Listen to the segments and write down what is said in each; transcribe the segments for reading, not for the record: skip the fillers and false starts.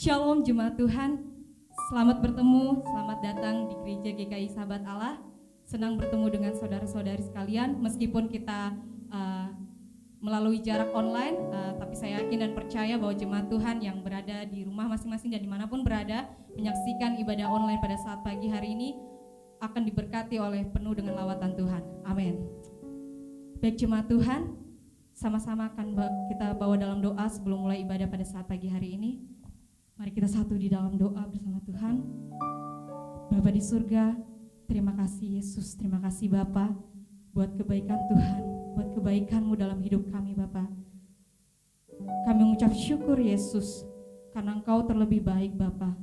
Shalom jemaat Tuhan, selamat bertemu, selamat datang di Gereja GKI Sahabat Allah. Senang bertemu dengan saudara-saudari sekalian, meskipun kita melalui jarak online, tapi saya yakin dan percaya bahwa jemaat Tuhan yang berada di rumah masing-masing dan dimanapun berada, menyaksikan ibadah online pada saat pagi hari ini akan diberkati oleh penuh dengan lawatan Tuhan. Amin. Baik jemaat Tuhan, sama-sama akan kita bawa dalam doa sebelum mulai ibadah pada saat pagi hari ini. Mari kita satu di dalam doa bersama Tuhan. Bapa di surga, terima kasih Yesus, terima kasih Bapa buat kebaikan Tuhan, buat kebaikan-Mu dalam hidup kami Bapa. Kami mengucap syukur Yesus, karena Engkau terlebih baik Bapa.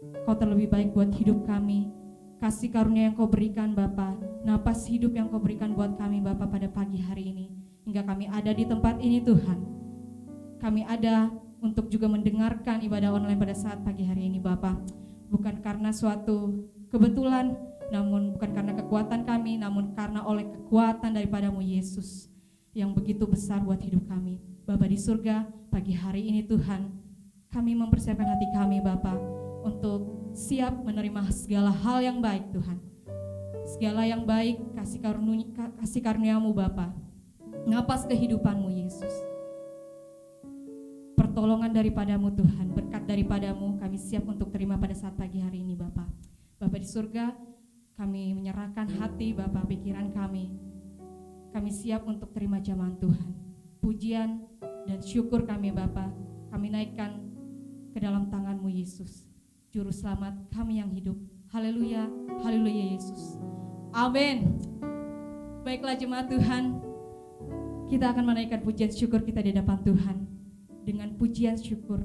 Engkau terlebih baik buat hidup kami. Kasih karunia yang Kau berikan Bapa, napas hidup yang Kau berikan buat kami Bapa pada pagi hari ini. Hingga kami ada di tempat ini Tuhan. Kami ada untuk juga mendengarkan ibadah online pada saat pagi hari ini Bapa. Bukan karena suatu kebetulan, namun bukan karena kekuatan kami, namun karena oleh kekuatan daripada-Mu Yesus yang begitu besar buat hidup kami. Bapa di surga, pagi hari ini Tuhan, kami mempersiapkan hati kami Bapa untuk siap menerima segala hal yang baik Tuhan. Segala yang baik, kasih karunia-Mu Bapa. Napas kehidupan-Mu Yesus. Pertolongan daripada-Mu Tuhan, berkat daripada-Mu kami siap untuk terima pada saat pagi hari ini Bapa. Bapa di surga, kami menyerahkan hati Bapa, pikiran kami. Kami siap untuk terima jamahan Tuhan. Pujian dan syukur kami Bapa, kami naikkan ke dalam tangan-Mu Yesus, Juru Selamat kami yang hidup. Haleluya, haleluya Yesus. Amin. Baiklah jemaat Tuhan, kita akan menaikkan pujian syukur kita di hadapan Tuhan. Dengan pujian syukur,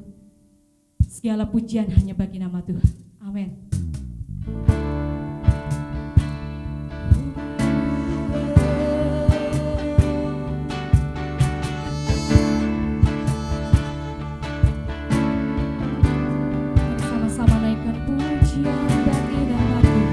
segala pujian hanya bagi nama Tuhan. Amin. Sama-sama naikkan pujian bagi nama Tuhan.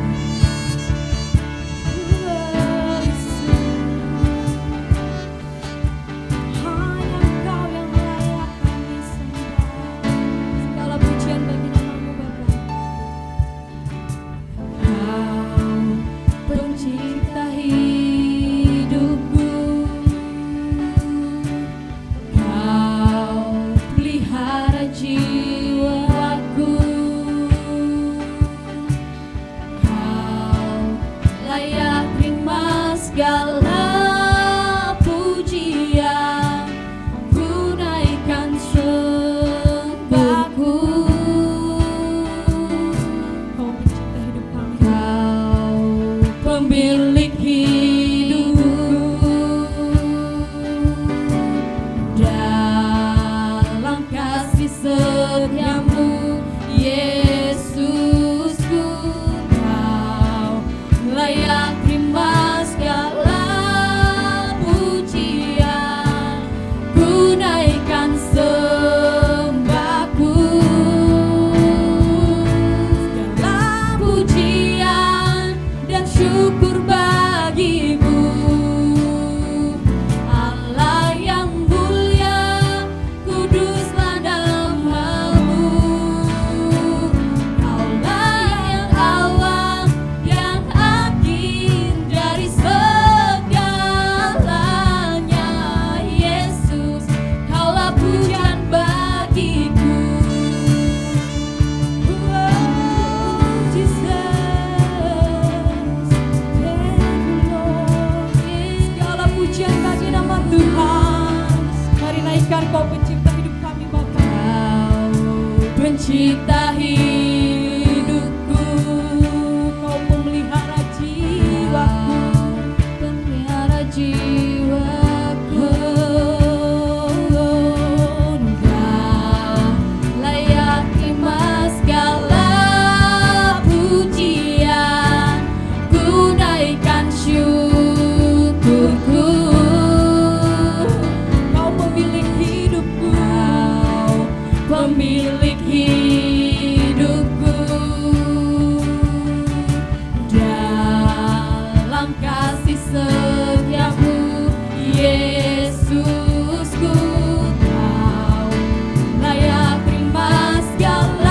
Pencipta hidupku, Kau pemelihara jiwaku, pemelihara jiwaku. Engkau layak terima segala pujian, ku naikkan syukurku. Kau pemilik hidupku, pemilik hidupku, dalam kasih setiamu Yesusku. Kau layak terima segala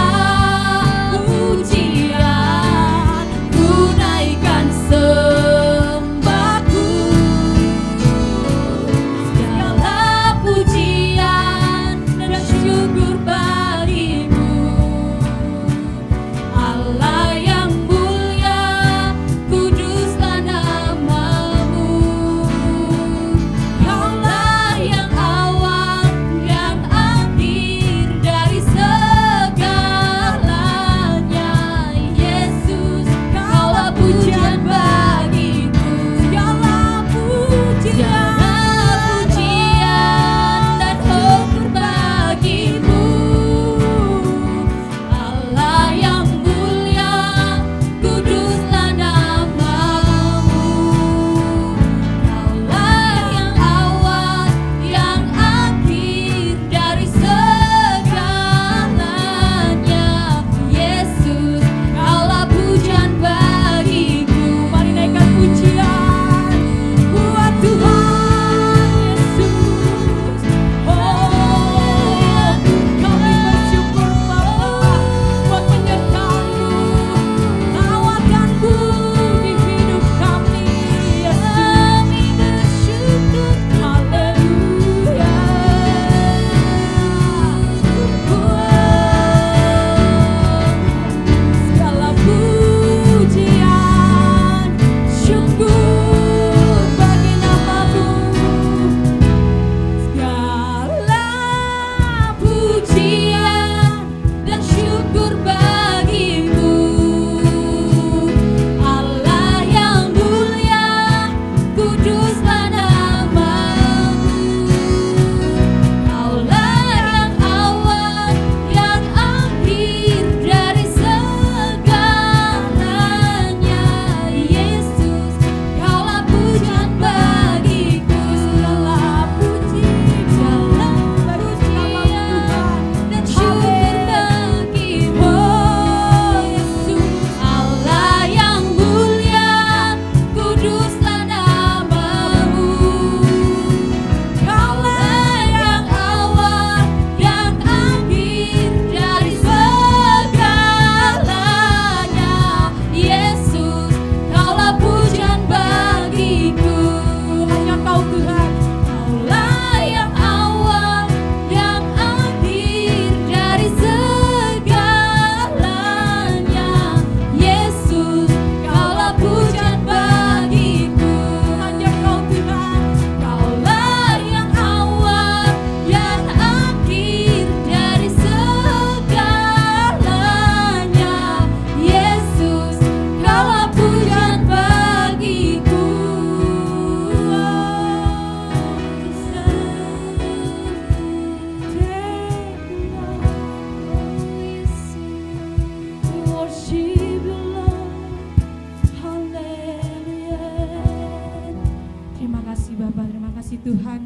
Tuhan,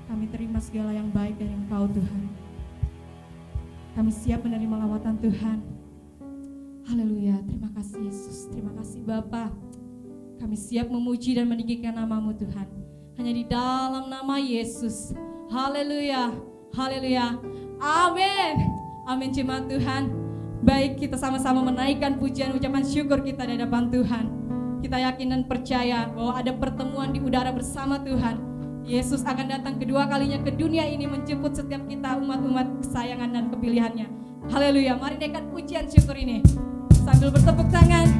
kami terima segala yang baik dari Engkau Tuhan. Kami siap menerima lawatan Tuhan. Haleluya, terima kasih Yesus, terima kasih Bapa. Kami siap memuji dan meninggikan nama-Mu Tuhan. Hanya di dalam nama Yesus. Haleluya, haleluya, amin. Amin jemaat Tuhan. Baik, kita sama-sama menaikkan pujian ucapan syukur kita di hadapan Tuhan. Kita yakin dan percaya bahwa ada pertemuan di udara bersama Tuhan. Yesus akan datang kedua kalinya ke dunia ini menjemput setiap kita umat-umat kesayangan dan kepilihannya. Haleluya, mari naikkan pujian syukur ini sambil bertepuk tangan.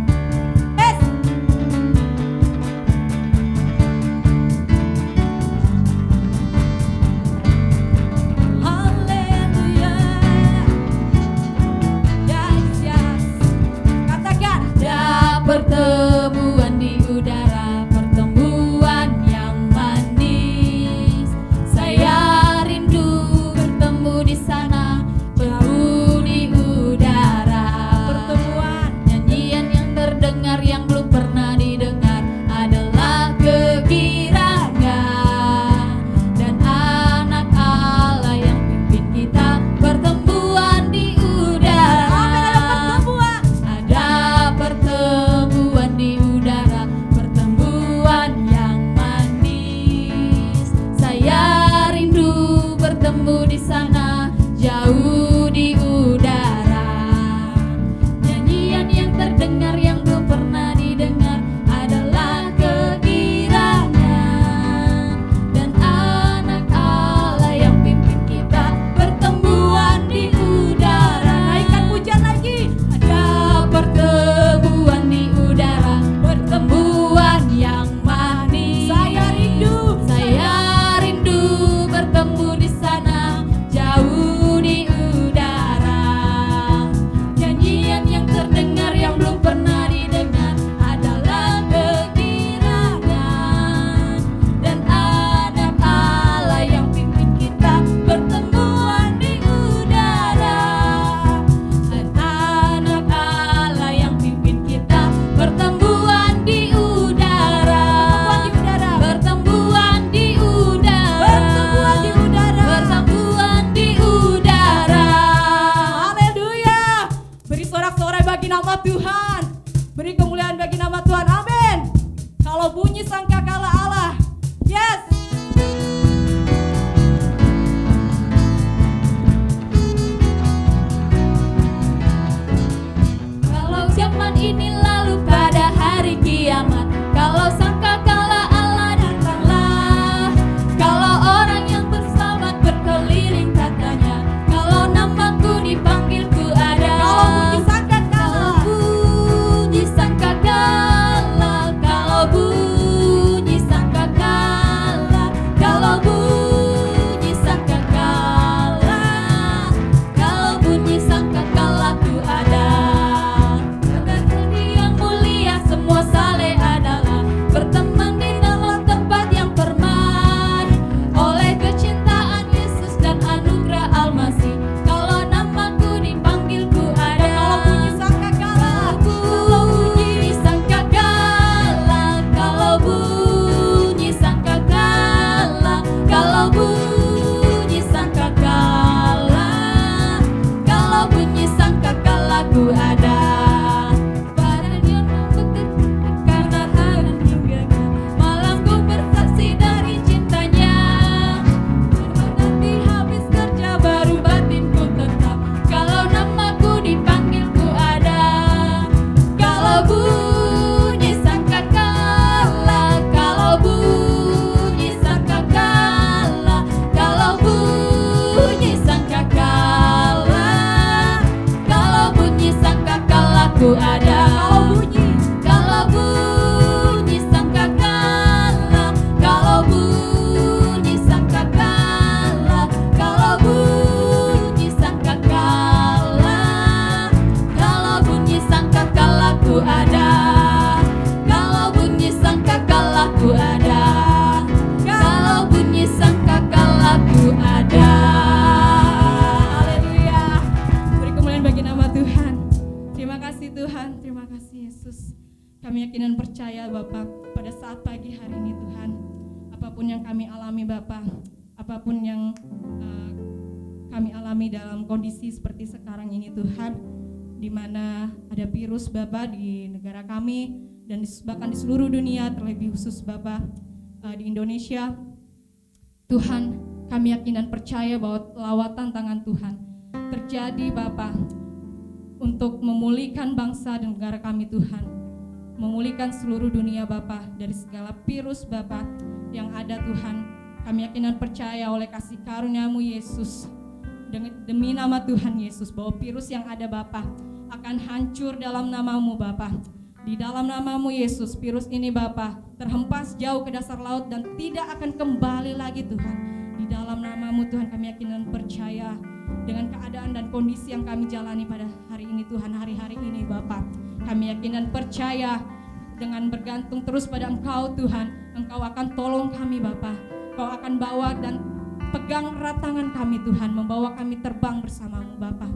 Pertemuan di udara, pertemuan yang manis. Saya rindu bertemu di sana, jauh di udara. Pertemuan, nyanyian yang Allah Tuhan. Beri kemuliaan bagi nama Tuhan. Amin. Kalau bunyi sangkakala Allah. Yes. Kalau zaman ini lalu pada hari kiamat, kalau sangkakala Allah datanglah, kalau orang yang berselamat berkeliling katanya, kalau namaku dipanggil ku ada. Kalau bunyi sangkakala, kalau bunyi sangkakala, kalau bunyi sangkakala ku ada. Yang mulia semua saleh adalah berteman di dalam tempat yang permai oleh kecintaan Yesus dan anugerah Al-Masih. Kalau namaku dipanggil ku ada. Kalau bunyi sangkakala, kalau bunyi sangkakala, kalau bunyi sangkakala, kalau bunyi sangkakala, kalau bunyi sangkakala ku ada. Karena hari hingga malamku bersaksi dari cintanya. Nanti habis kerja baru batinku tetap. Kalau namaku dipanggil ku ada. Kalau bunyi sangkakala, kalau bunyi sangkakala, kalau bunyi sangkakala, kalau bunyi sangkakala ku ada. Kalau bunyi sangkakala, kalau bunyi sangkakala, kalau bunyi sangkakala, kalau bunyi sangkakala ku ada. Kalau bunyi sangkakala ku ada. Kalau bunyi sangkakala ku ada. Haleluya. Beri kemuliaan bagi nama Tuhan. Terima kasih Tuhan, terima kasih Yesus. Kami yakin dan percaya Bapak, pada saat pagi hari ini Tuhan, apapun yang kami alami Bapak, apapun yang kami alami dalam kondisi seperti sekarang ini Tuhan, di mana ada virus Bapak di negara kami dan bahkan di seluruh dunia, terlebih khusus Bapak di Indonesia. Tuhan, kami yakin dan percaya bahwa lawatan tangan Tuhan terjadi Bapak untuk memulihkan bangsa dan negara kami Tuhan, memulihkan seluruh dunia Bapak dari segala virus Bapak yang ada Tuhan. Kami yakin dan percaya oleh kasih karunia-Mu Yesus, demi nama Tuhan Yesus, bahwa virus yang ada Bapak akan hancur dalam nama-Mu Bapak. Di dalam nama-Mu Yesus, virus ini Bapak terhempas jauh ke dasar laut dan tidak akan kembali lagi Tuhan. Di dalam nama-Mu Tuhan kami yakin dan percaya dengan keadaan dan kondisi yang kami jalani pada hari ini Tuhan, hari-hari ini Bapak. Kami yakin dan percaya dengan bergantung terus pada Engkau Tuhan, Engkau akan tolong kami Bapak. Engkau akan bawa dan pegang erat tangan kami Tuhan, membawa kami terbang bersama-Mu Bapak.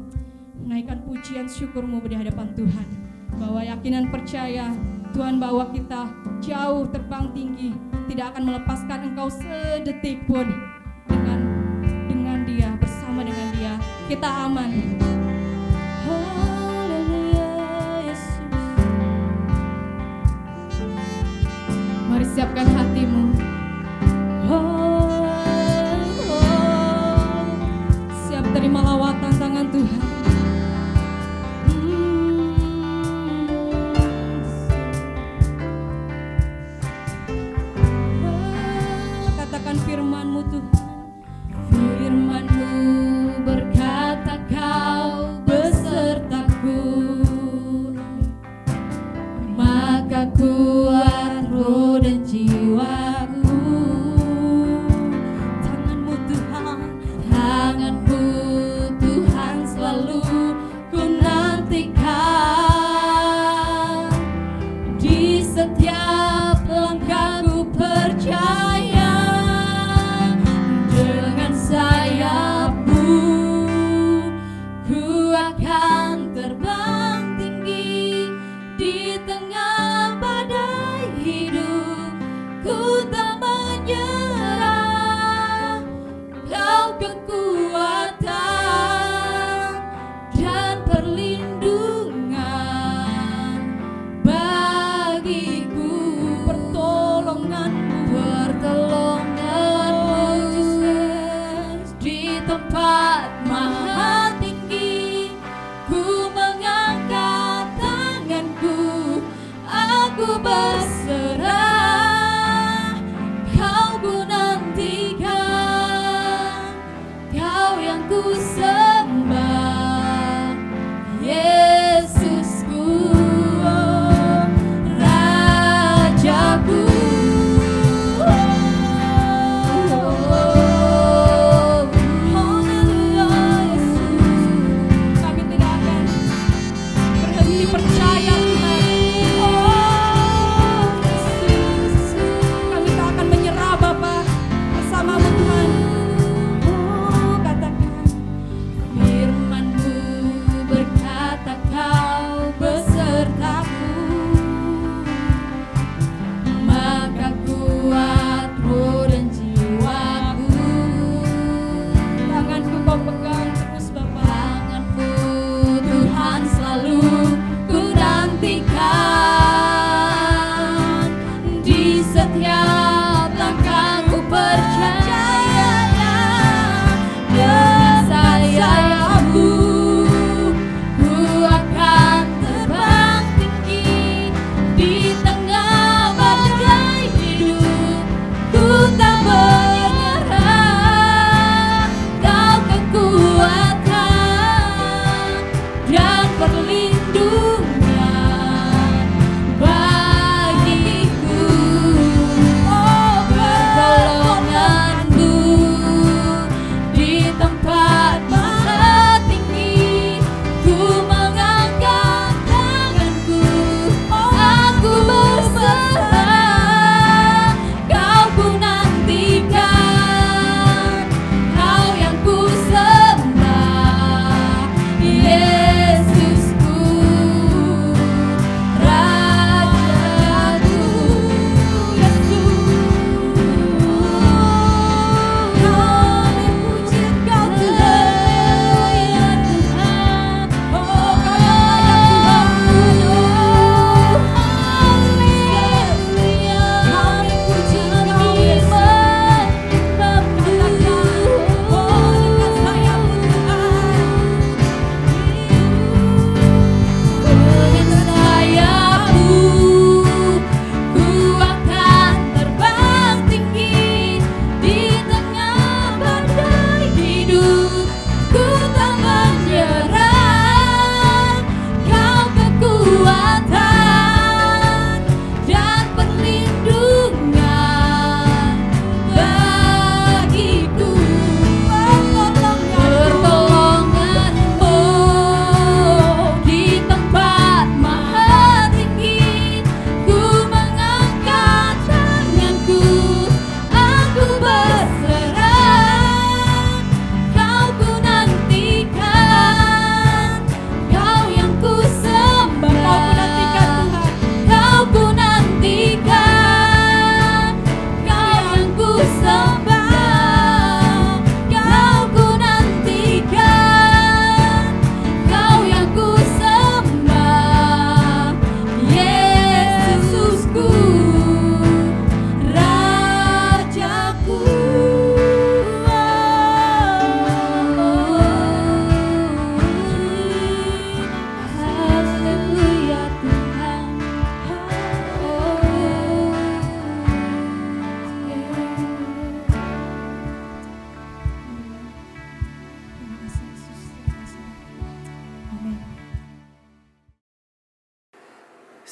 Menaikkan pujian syukur-Mu di hadapan Tuhan, bahwa yakin dan percaya Tuhan bawa kita jauh terbang tinggi, tidak akan melepaskan Engkau sedetik pun. Dengan Dia, bersama dengan Dia kita aman. Haleluya Yesus. Mari siapkan hatimu. Siap terima lawatan tangan Tuhan. Katakan firman-Mu Tuhan. Firman-Mu berkata Kau besertaku, maka kuat roh dan jiwa.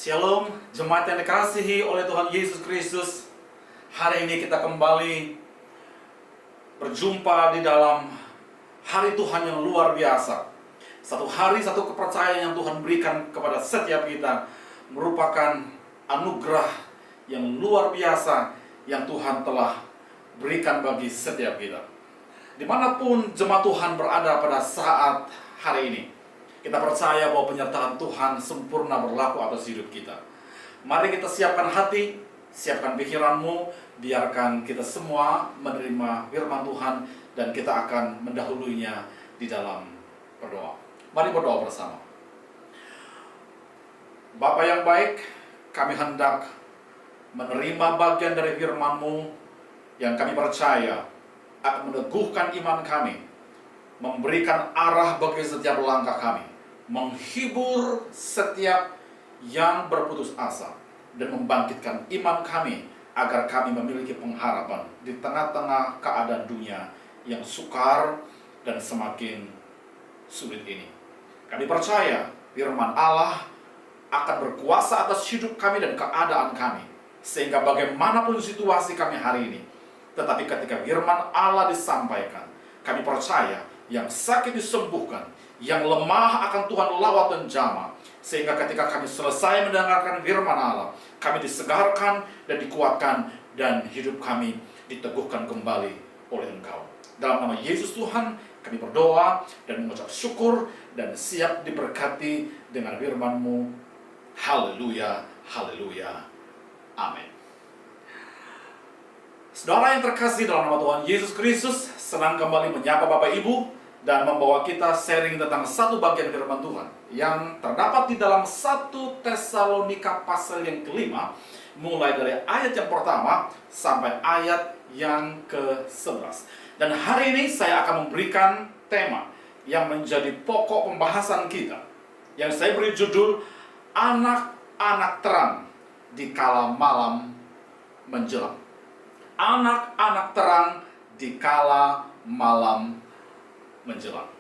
Shalom, jemaat yang dikasihi oleh Tuhan Yesus Kristus. Hari ini kita kembali berjumpa di dalam hari Tuhan yang luar biasa. Satu hari, satu kepercayaan yang Tuhan berikan kepada setiap kita merupakan anugerah yang luar biasa yang Tuhan telah berikan bagi setiap kita. Dimanapun jemaat Tuhan berada pada saat hari ini, kita percaya bahwa penyertaan Tuhan sempurna berlaku atas hidup kita. Mari kita siapkan hati, siapkan pikiranmu, biarkan kita semua menerima firman Tuhan dan kita akan mendahulunya di dalam berdoa. Mari berdoa bersama. Bapa yang baik, kami hendak menerima bagian dari firman-Mu yang kami percaya akan meneguhkan iman kami, memberikan arah bagi setiap langkah kami, menghibur setiap yang berputus asa, dan membangkitkan iman kami agar kami memiliki pengharapan di tengah-tengah keadaan dunia yang sukar dan semakin sulit ini. Kami percaya firman Allah akan berkuasa atas hidup kami dan keadaan kami, sehingga bagaimanapun situasi kami hari ini, tetapi ketika firman Allah disampaikan, kami percaya yang sakit disembuhkan, yang lemah akan Tuhan lawat dan jamah, sehingga ketika kami selesai mendengarkan firman Allah, kami disegarkan dan dikuatkan, dan hidup kami diteguhkan kembali oleh Engkau. Dalam nama Yesus Tuhan, kami berdoa dan mengucap syukur dan siap diberkati dengan firman-Mu. Haleluya, haleluya, amin. Saudara yang terkasih dalam nama Tuhan Yesus Kristus, senang kembali menyapa Bapak Ibu dan membawa kita sharing tentang satu bagian firman Tuhan yang terdapat di dalam 1 Tesalonika pasal yang kelima, mulai dari ayat yang pertama sampai ayat yang ke-11. Dan hari ini saya akan memberikan tema yang menjadi pokok pembahasan kita, yang saya beri judul Anak-anak Terang di Kala Malam Menjelang. Anak-anak terang di kala malam menjelang.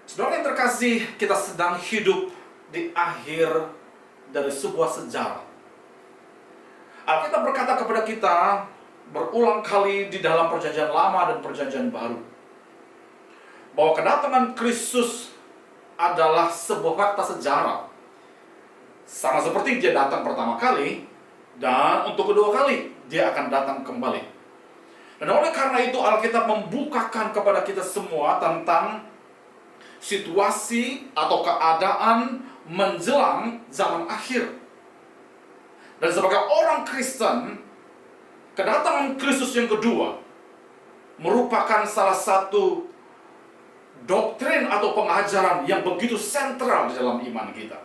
Saudara yang terkasih, kita sedang hidup di akhir dari sebuah sejarah. Alkitab berkata kepada kita berulang kali di dalam perjanjian lama dan perjanjian baru, bahwa kedatangan Kristus adalah sebuah fakta sejarah. Sama seperti dia datang pertama kali, dan untuk kedua kali dia akan datang kembali. Dan oleh karena itu Alkitab membukakan kepada kita semua tentang situasi atau keadaan menjelang zaman akhir. Dan sebagai orang Kristen, kedatangan Kristus yang kedua merupakan salah satu doktrin atau pengajaran yang begitu sentral di dalam iman kita.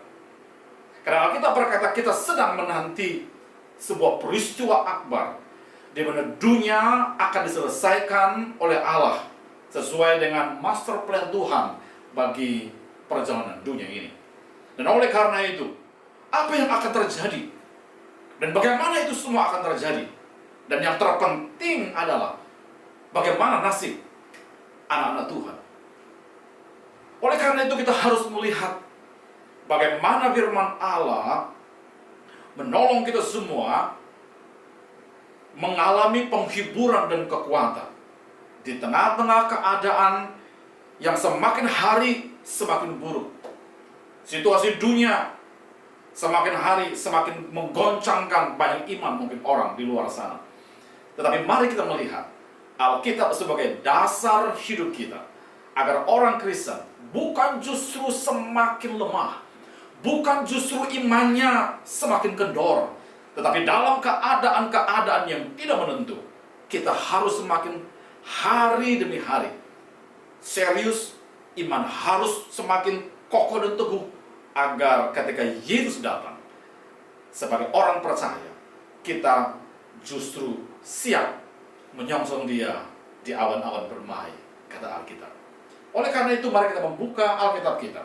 Karena Alkitab berkata kita sedang menanti sebuah peristiwa akbar di mana dunia akan diselesaikan oleh Allah sesuai dengan master plan Tuhan bagi perjalanan dunia ini. Dan oleh karena itu, apa yang akan terjadi dan bagaimana itu semua akan terjadi, dan yang terpenting adalah bagaimana nasib anak-anak Tuhan. Oleh karena itu kita harus melihat bagaimana firman Allah menolong kita semua mengalami penghiburan dan kekuatan di tengah-tengah keadaan yang semakin hari semakin buruk. Situasi dunia semakin hari semakin menggoncangkan banyak iman mungkin orang di luar sana. Tetapi mari kita melihat Alkitab sebagai dasar hidup kita, agar orang Kristen bukan justru semakin lemah, bukan justru imannya semakin kendor, tetapi dalam keadaan-keadaan yang tidak menentu, kita harus semakin hari demi hari serius, iman harus semakin kokoh dan teguh, agar ketika Yesus datang, sebagai orang percaya, kita justru siap menyongsong dia di awan-awan bermai, kata Alkitab. Oleh karena itu mari kita membuka Alkitab kita,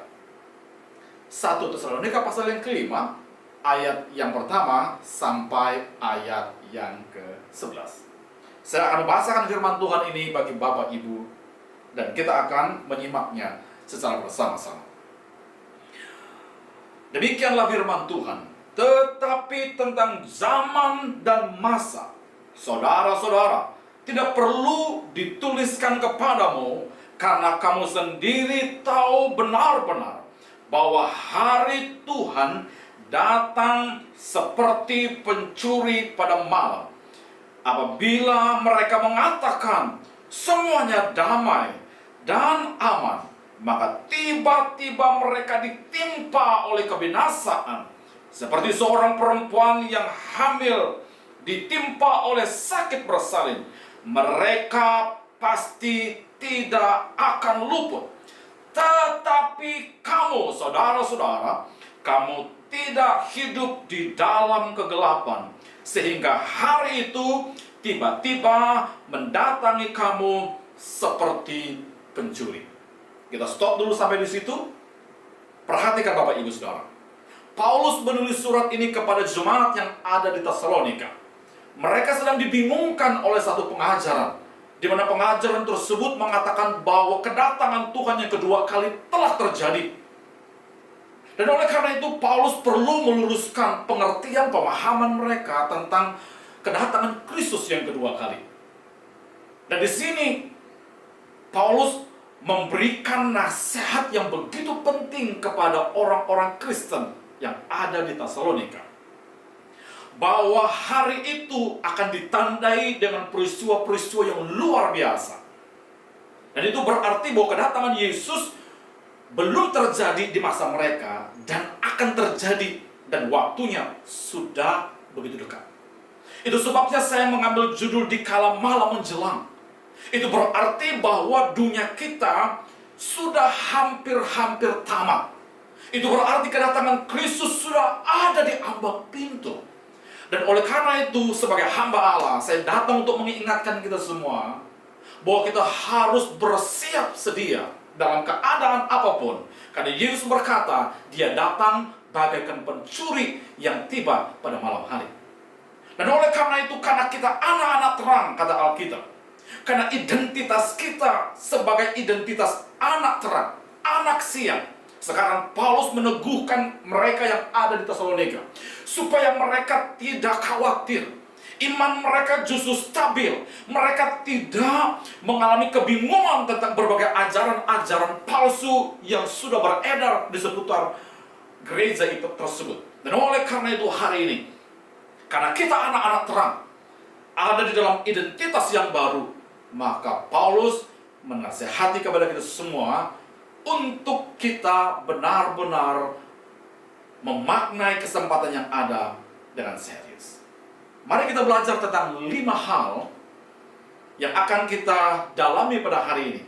1 Tesalonika pasal yang kelima, ayat yang pertama sampai ayat yang ke-11. Saya akan membahasakan firman Tuhan ini bagi Bapak Ibu, dan kita akan menyimaknya secara bersama-sama. Demikianlah firman Tuhan. Tetapi tentang zaman dan masa, saudara-saudara, tidak perlu dituliskan kepadamu, karena kamu sendiri tahu benar-benar bahwa hari Tuhan datang seperti pencuri pada malam. Apabila mereka mengatakan semuanya damai dan aman, maka tiba-tiba mereka ditimpa oleh kebinasaan, seperti seorang perempuan yang hamil ditimpa oleh sakit bersalin. Mereka pasti tidak akan luput. Tetapi kamu, saudara-saudara, kamu tidak hidup di dalam kegelapan, sehingga hari itu tiba-tiba mendatangi kamu seperti pencuri. Kita stop dulu sampai di situ. Perhatikan Bapak Ibu Saudara. Paulus menulis surat ini kepada jemaat yang ada di Tesalonika. Mereka sedang dibingungkan oleh satu pengajaran, di mana pengajaran tersebut mengatakan bahwa kedatangan Tuhan yang kedua kali telah terjadi. Dan oleh karena itu Paulus perlu meluruskan pengertian pemahaman mereka tentang kedatangan Kristus yang kedua kali. Dan di sini Paulus memberikan nasihat yang begitu penting kepada orang-orang Kristen yang ada di Tesalonika, bahwa hari itu akan ditandai dengan peristiwa-peristiwa yang luar biasa. Dan itu berarti bahwa kedatangan Yesus belum terjadi di masa mereka, dan akan terjadi, dan waktunya sudah begitu dekat. Itu sebabnya saya mengambil judul di kala malam menjelang. Itu berarti bahwa dunia kita sudah hampir-hampir tamat. Itu berarti kedatangan Kristus sudah ada di ambang pintu. Dan oleh karena itu, sebagai hamba Allah, saya datang untuk mengingatkan kita semua bahwa kita harus bersiap sedia dalam keadaan apapun. Karena Yesus berkata, Dia datang bagaikan pencuri yang tiba pada malam hari. Dan oleh karena itu, karena kita anak-anak terang, kata Alkitab, karena identitas kita sebagai identitas anak terang, anak siang, sekarang Paulus meneguhkan mereka yang ada di Tesalonika supaya mereka tidak khawatir. Iman mereka justru stabil. Mereka tidak mengalami kebingungan tentang berbagai ajaran-ajaran palsu yang sudah beredar di seputar gereja itu tersebut. Dan oleh karena itu hari ini, karena kita anak-anak terang, ada di dalam identitas yang baru, maka Paulus menasihati kepada kita semua untuk kita benar-benar memaknai kesempatan yang ada dengan serius. Mari kita belajar tentang 5 hal yang akan kita dalami pada hari ini.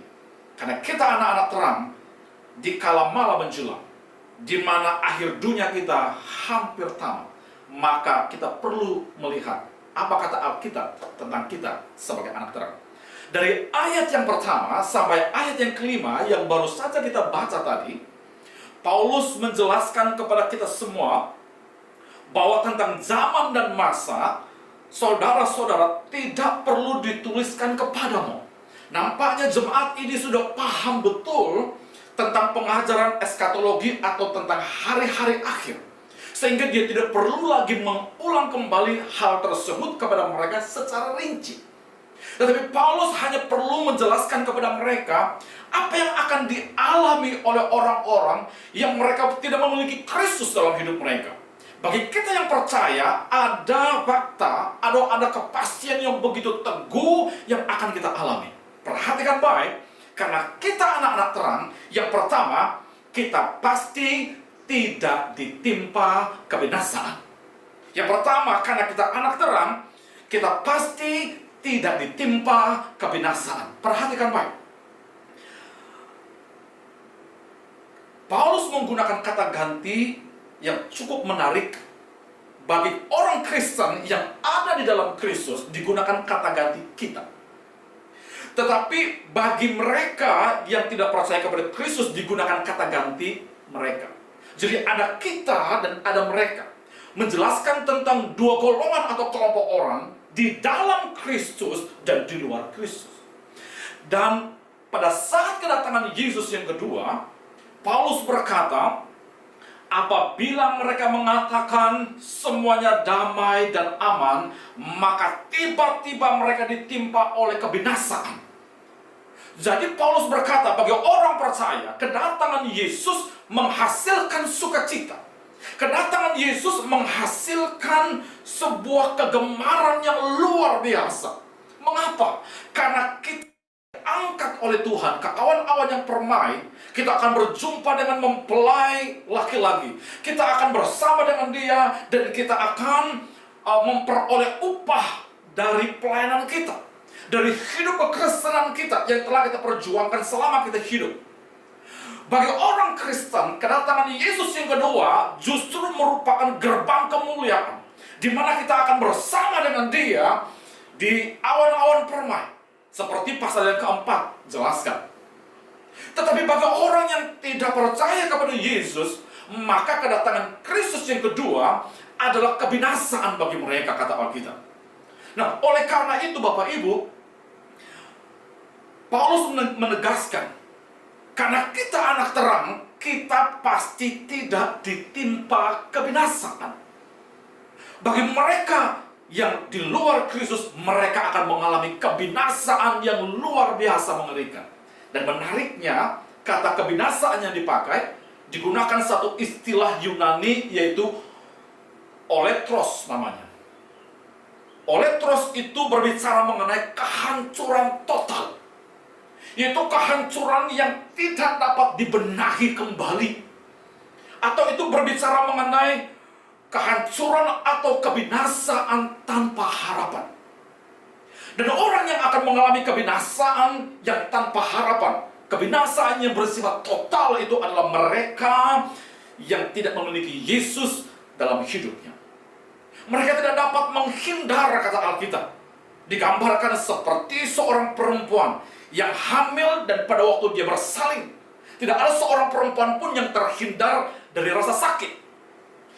Karena kita anak-anak terang di kala malam menjelang, di mana akhir dunia kita hampir tamat, maka kita perlu melihat apa kata Alkitab tentang kita sebagai anak terang. Dari ayat yang pertama sampai ayat yang kelima yang baru saja kita baca tadi, Paulus menjelaskan kepada kita semua bahwa tentang zaman dan masa, saudara-saudara, tidak perlu dituliskan kepadamu. Nampaknya jemaat ini sudah paham betul tentang pengajaran eskatologi atau tentang hari-hari akhir, sehingga dia tidak perlu lagi mengulang kembali hal tersebut kepada mereka secara rinci. Tetapi Paulus hanya perlu menjelaskan kepada mereka apa yang akan dialami oleh orang-orang yang mereka tidak memiliki Kristus dalam hidup mereka. Bagi kita yang percaya, ada fakta, ada kepastian yang begitu teguh yang akan kita alami. Perhatikan baik, karena kita anak-anak terang, yang pertama, kita pasti tidak ditimpa kebinasaan. Yang pertama, karena kita anak terang, kita pasti tidak ditimpa kebinasaan. Perhatikan baik. Paulus menggunakan kata ganti yang cukup menarik. Bagi orang Kristen yang ada di dalam Kristus, digunakan kata ganti kita. Tetapi bagi mereka yang tidak percaya kepada Kristus, digunakan kata ganti mereka. Jadi ada kita dan ada mereka. Menjelaskan tentang dua golongan atau kelompok orang di dalam Kristus dan di luar Kristus. Dan pada saat kedatangan Yesus yang kedua, Paulus berkata, Apabila mereka mengatakan semuanya damai dan aman, maka tiba-tiba mereka ditimpa oleh kebinasaan. Jadi Paulus berkata, bagi orang percaya, kedatangan Yesus menghasilkan sukacita. Kedatangan Yesus menghasilkan sebuah kegemaran yang luar biasa. Mengapa? Karena kita angkat oleh Tuhan ke awan-awan yang permai, kita akan berjumpa dengan mempelai laki-laki. Kita akan bersama dengan dia dan kita akan memperoleh upah dari pelayanan kita, dari hidup kekristenan kita yang telah kita perjuangkan selama kita hidup. Bagi orang Kristen, kedatangan Yesus yang kedua justru merupakan gerbang kemuliaan, di mana kita akan bersama dengan dia di awan-awan permai. Seperti pasal yang keempat jelaskan. Tetapi bagi orang yang tidak percaya kepada Yesus, maka kedatangan Kristus yang kedua adalah kebinasaan bagi mereka, kata Alkitab. Nah, oleh karena itu Bapak Ibu, Paulus menegaskan, karena kita anak terang, kita pasti tidak ditimpa kebinasaan. Bagi mereka yang di luar Kristus, mereka akan mengalami kebinasaan yang luar biasa mengerikan. Dan menariknya, kata kebinasaan yang dipakai digunakan satu istilah Yunani, yaitu oletros namanya. Oletros itu berbicara mengenai kehancuran total, yaitu kehancuran yang tidak dapat dibenahi kembali, atau itu berbicara mengenai kehancuran atau kebinasaan tanpa harapan. Dan orang yang akan mengalami kebinasaan yang tanpa harapan, kebinasaan yang bersifat total, itu adalah mereka yang tidak memiliki Yesus dalam hidupnya. Mereka tidak dapat menghindar, kata Alkitab. Digambarkan seperti seorang perempuan yang hamil dan pada waktu dia bersalin, tidak ada seorang perempuan pun yang terhindar dari rasa sakit.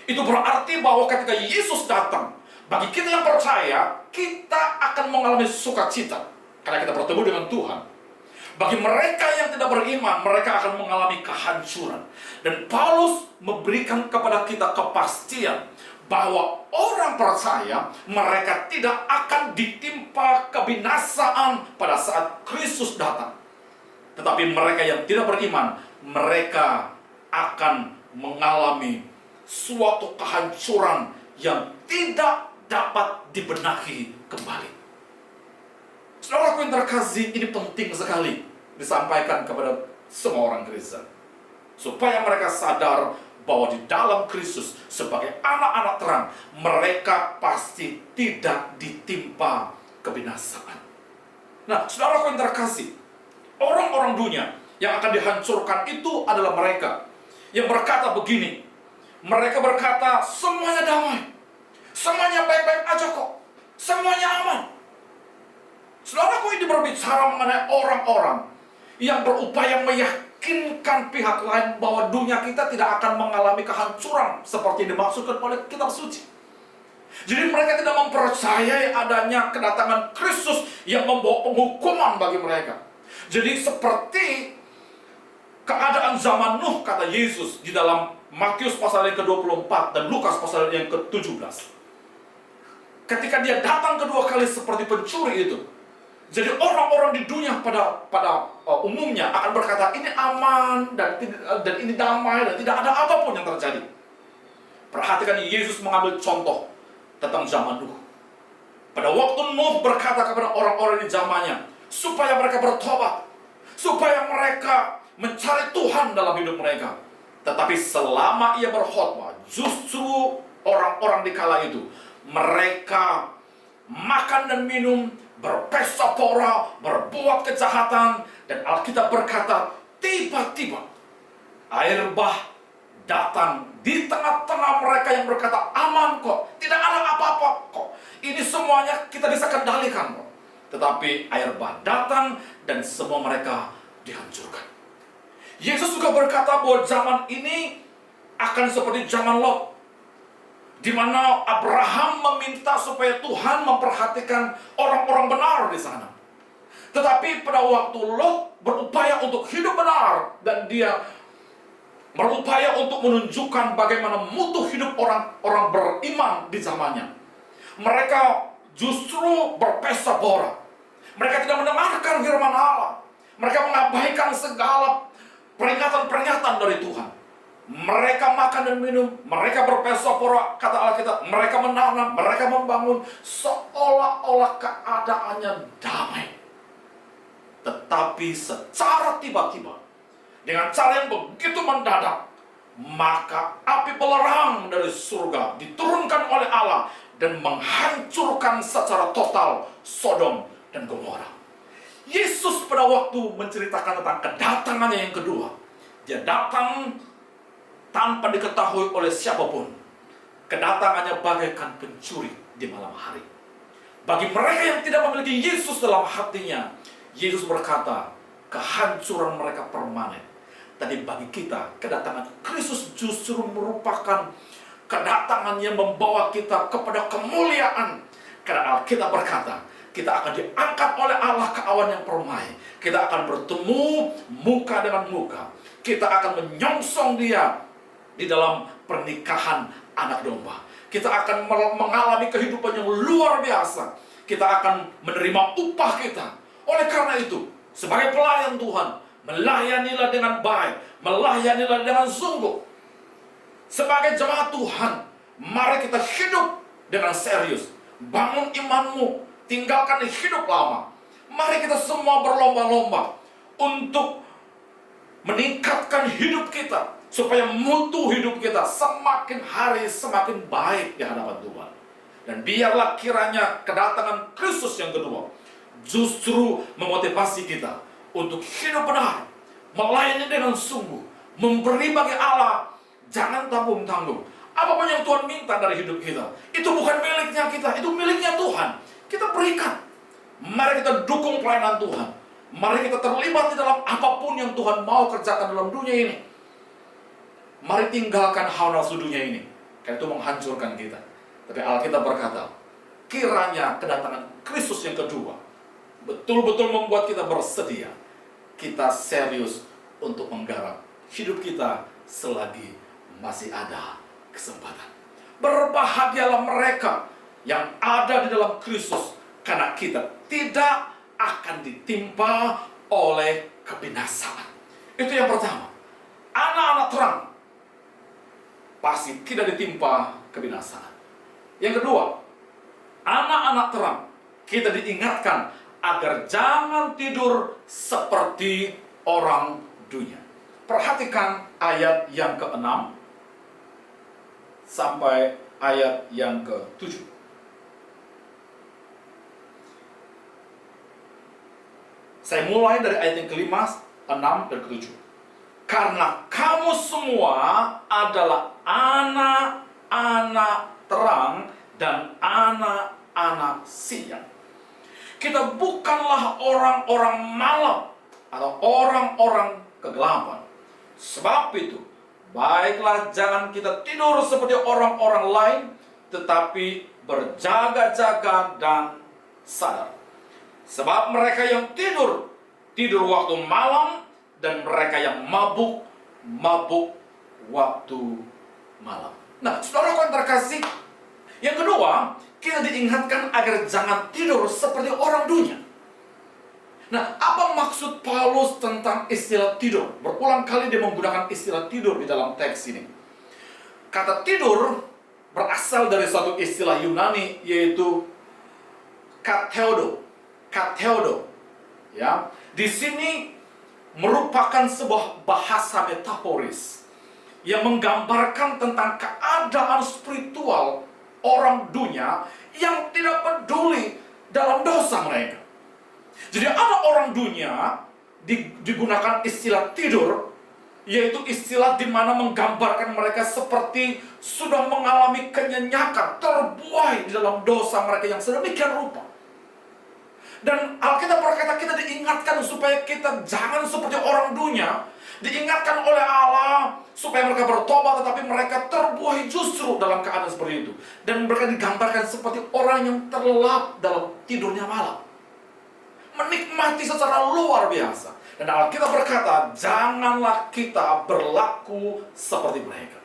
Itu berarti bahwa ketika Yesus datang, bagi kita yang percaya, kita akan mengalami sukacita karena kita bertemu dengan Tuhan. Bagi mereka yang tidak beriman, mereka akan mengalami kehancuran. Dan Paulus memberikan kepada kita kepastian bahwa orang percaya, mereka tidak akan ditimpa kebinasaan pada saat Kristus datang. Tetapi mereka yang tidak beriman, mereka akan mengalami suatu kehancuran yang tidak dapat dibenahi kembali. Saudaraku yang terkasih, ini penting sekali disampaikan kepada semua orang Kristen, supaya mereka sadar bahwa di dalam Kristus sebagai anak-anak terang, mereka pasti tidak ditimpa kebinasaan. Nah, saudaraku yang terkasih, orang-orang dunia yang akan dihancurkan itu adalah mereka yang berkata begini. Mereka berkata, semuanya damai, semuanya baik-baik aja kok, semuanya aman. Saudaraku, ini berbicara mengenai orang-orang yang berupaya meyakinkan pihak lain bahwa dunia kita tidak akan mengalami kehancuran seperti yang dimaksudkan oleh kitab suci. Jadi mereka tidak mempercayai adanya kedatangan Kristus yang membawa penghukuman bagi mereka. Jadi seperti keadaan zaman Nuh, kata Yesus di dalam Matius pasal yang ke-24 dan Lukas pasal yang ke-17. Ketika dia datang kedua kali seperti pencuri itu, jadi orang-orang di dunia pada umumnya akan berkata ini aman dan ini damai dan tidak ada apapun yang terjadi. Perhatikan, Yesus mengambil contoh tentang zaman Nuh. Pada waktu Nuh berkata kepada orang-orang di zamannya supaya mereka bertobat, supaya mereka mencari Tuhan dalam hidup mereka. Tetapi selama ia berkhotbah, justru orang-orang di kala itu, mereka makan dan minum, berpesta pora, berbuat kejahatan. Dan Alkitab berkata, tiba-tiba air bah datang di tengah-tengah mereka yang berkata, aman kok, tidak ada apa-apa kok, ini semuanya kita bisa kendalikan kok. Tetapi air bah datang dan semua mereka dihancurkan. Yesus juga berkata bahwa zaman ini akan seperti zaman Lot, di mana Abraham meminta supaya Tuhan memperhatikan orang-orang benar di sana. Tetapi pada waktu Lot berupaya untuk hidup benar dan dia berupaya untuk menunjukkan bagaimana mutu hidup orang-orang beriman di zamannya. Mereka justru berpesta pora. Mereka tidak mendengarkan firman Allah. Mereka mengabaikan segala peringatan-peringatan dari Tuhan. Mereka makan dan minum, mereka berpesta pora, kata Alkitab. Mereka menanam, mereka membangun, seolah-olah keadaannya damai. Tetapi secara tiba-tiba, dengan cara yang begitu mendadak, maka api belerang dari surga diturunkan oleh Allah dan menghancurkan secara total Sodom dan Gomora. Yesus pada waktu menceritakan tentang kedatangannya yang kedua, dia datang tanpa diketahui oleh siapapun. Kedatangannya bagaikan pencuri di malam hari. Bagi mereka yang tidak memiliki Yesus dalam hatinya, Yesus berkata, kehancuran mereka permanen. Tapi bagi kita, kedatangan Kristus justru merupakan kedatangan yang membawa kita kepada kemuliaan. Karena Alkitab berkata, kita akan diangkat oleh Allah ke awan yang permai. Kita akan bertemu muka dengan muka. Kita akan menyongsong Dia di dalam pernikahan anak domba. Kita akan mengalami kehidupan yang luar biasa. Kita akan menerima upah kita. Oleh karena itu, sebagai pelayan Tuhan, melayanilah dengan baik, melayanilah dengan sungguh. Sebagai jemaat Tuhan, mari kita hidup dengan serius. Bangun imanmu, tinggalkan hidup lama. Mari kita semua berlomba-lomba untuk meningkatkan hidup kita, supaya mutu hidup kita semakin hari semakin baik di hadapan Tuhan. Dan biarlah kiranya kedatangan Kristus yang kedua justru memotivasi kita untuk hidup benar, melayani dengan sungguh, memberi bagi Allah, jangan tanggung-tanggung. Apapun yang Tuhan minta dari hidup kita, itu bukan miliknya kita, itu miliknya Tuhan. Kita berikan. Mari kita dukung pelayanan Tuhan. Mari kita terlibat di dalam apapun yang Tuhan mau kerjakan dalam dunia ini. Mari tinggalkan hawa nafsu dunia ini, karena itu menghancurkan kita. Tapi Alkitab berkata, kiranya kedatangan Kristus yang kedua betul-betul membuat kita bersedia. Kita serius untuk menggarap hidup kita selagi masih ada kesempatan. Berbahagialah mereka yang ada di dalam Kristus, karena kita tidak akan ditimpa oleh kebinasaan. Itu yang pertama. Anak-anak terang pasti tidak ditimpa kebinasaan. Yang kedua, anak-anak terang, kita diingatkan agar jangan tidur seperti orang dunia. Perhatikan ayat yang ke-6 sampai ayat yang ke-7. Saya mulai dari ayat yang ke-5, 6, dan ke-7. Karena kamu semua adalah anak-anak terang dan anak-anak siang. Kita bukanlah orang-orang malam atau orang-orang kegelapan. Sebab itu, baiklah jangan kita tidur seperti orang-orang lain, tetapi berjaga-jaga dan sadar. Sebab mereka yang tidur, tidur waktu malam, dan mereka yang mabuk, mabuk waktu malam. Nah, saudara yang terkasih, yang kedua, kita diingatkan agar jangan tidur seperti orang dunia. Nah, apa maksud Paulus tentang istilah tidur? Berulang kali dia menggunakan istilah tidur di dalam teks ini. Kata tidur berasal dari suatu istilah Yunani, yaitu katheodo. Katheodo. Ya, di sini merupakan sebuah bahasa metaforis yang menggambarkan tentang keadaan spiritual orang dunia yang tidak peduli dalam dosa mereka. Jadi ada orang dunia digunakan istilah tidur, yaitu istilah di mana menggambarkan mereka seperti sudah mengalami kenyenyakan, terbuai di dalam dosa mereka yang sedemikian rupa. Dan Alkitab berkata kita diingatkan supaya kita jangan seperti orang dunia, diingatkan oleh Allah supaya mereka bertobat, tetapi mereka terbuai justru dalam keadaan seperti itu. Dan mereka digambarkan seperti orang yang terlelap dalam tidurnya malam, menikmati secara luar biasa. Dan Alkitab berkata, janganlah kita berlaku seperti mereka.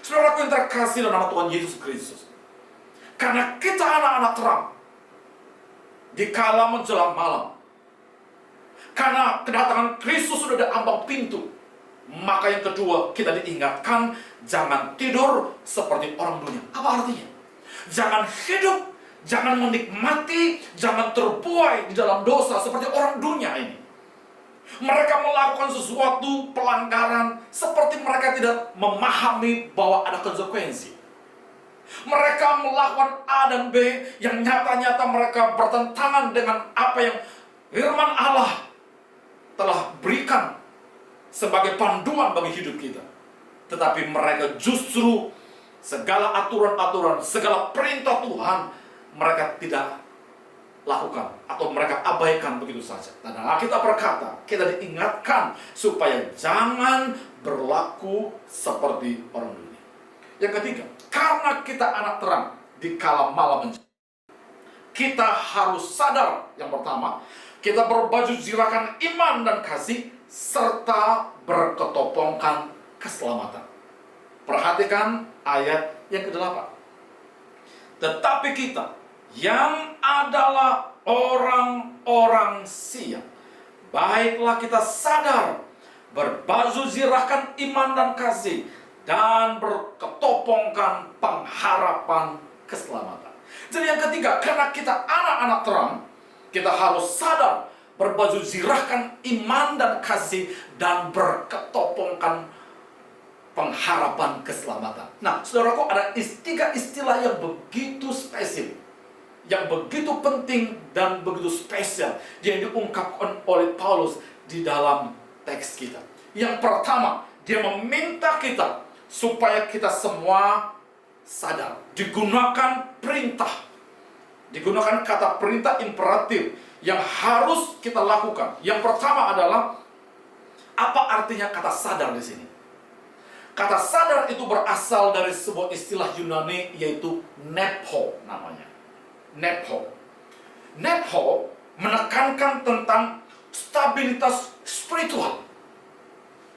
Saudaraku yang terkasih dalam nama Tuhan Yesus Kristus, karena kita anak-anak terang di kala menjelang malam, karena kedatangan Kristus sudah di ambang pintu, maka yang kedua kita diingatkan, jangan tidur seperti orang dunia. Apa artinya? Jangan hidup, jangan menikmati, jangan terbuai di dalam dosa seperti orang dunia ini. Mereka melakukan sesuatu pelanggaran seperti mereka tidak memahami bahwa ada konsekuensi. Mereka melakukan A dan B yang nyata-nyata mereka bertentangan dengan apa yang firman Allah telah berikan sebagai panduan bagi hidup kita. Tetapi mereka justru segala aturan-aturan, segala perintah Tuhan mereka tidak lakukan atau mereka abaikan begitu saja. Dan Alkitab berkata, kita diingatkan supaya jangan berlaku seperti orang dunia. Yang ketiga, karena kita anak terang di kala malam menjelang, kita harus sadar. Yang pertama, kita berbaju zirahkan iman dan kasih serta berketopongkan keselamatan. Perhatikan ayat yang ke-8. Tetapi kita yang adalah orang-orang siap, baiklah kita sadar, berbaju zirahkan iman dan kasih, dan berketopongkan pengharapan keselamatan. Jadi yang ketiga, karena kita anak-anak terang, kita harus sadar, berbaju zirahkan iman dan kasih, dan berketopongkan pengharapan keselamatan. Nah, saudaraku, ada tiga istilah yang begitu spesifik, yang begitu penting dan begitu spesial yang diungkapkan oleh Paulus di dalam teks kita. Yang pertama, dia meminta kita supaya kita semua sadar. Digunakan perintah, digunakan kata perintah imperatif yang harus kita lakukan. Yang pertama adalah, apa artinya kata sadar di sini? Kata sadar itu berasal dari sebuah istilah Yunani, yaitu nepho namanya. Nepho. Nepho menekankan tentang stabilitas spiritual.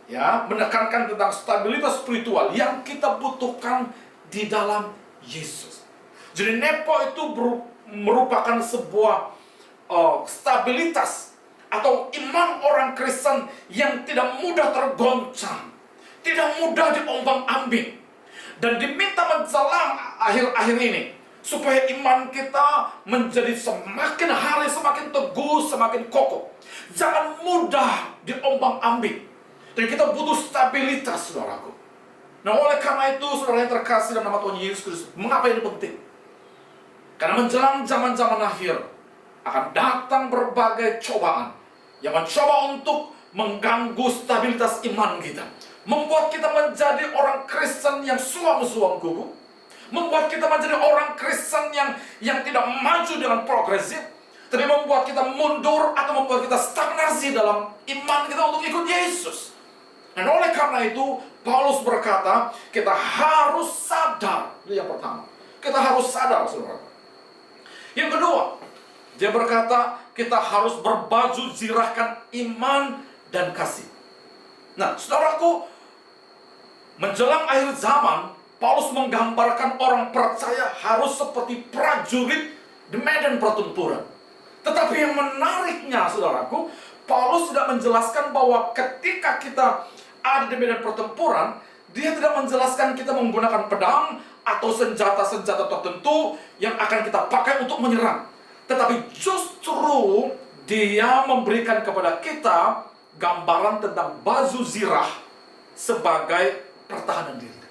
Ya, menekankan tentang stabilitas spiritual yang kita butuhkan di dalam Yesus. Jadi nepho itu merupakan sebuah stabilitas atau iman orang Kristen yang tidak mudah tergoncang, tidak mudah diombang-ambing, dan diminta menjelang akhir-akhir ini supaya iman kita menjadi semakin hari semakin teguh, semakin kokoh. Jangan mudah diombang-ambing. Dan kita butuh stabilitas, saudaraku. Nah, oleh karena itu, saudara yang terkasih dalam nama Tuhan Yesus Kristus, mengapa ini penting? Karena menjelang zaman-zaman akhir akan datang berbagai cobaan yang mencoba untuk mengganggu stabilitas iman kita, membuat kita menjadi orang Kristen yang suam-suam gugu, membuat kita menjadi orang Kristen yang tidak maju dengan progresif, tapi membuat kita mundur atau membuat kita stagnasi dalam iman kita untuk ikut Yesus. Dan oleh karena itu, Paulus berkata, kita harus sadar. Itu yang pertama. Kita harus sadar, saudara. Yang kedua, dia berkata, kita harus berbaju zirahkan iman dan kasih. Nah, saudaraku, menjelang akhir zaman, Paulus menggambarkan orang percaya harus seperti prajurit di medan pertempuran. Tetapi yang menariknya, saudaraku, Paulus tidak menjelaskan bahwa ketika kita ada di medan pertempuran, dia tidak menjelaskan kita menggunakan pedang atau senjata-senjata tertentu yang akan kita pakai untuk menyerang. Tetapi justru dia memberikan kepada kita gambaran tentang baju zirah sebagai pertahanan diri,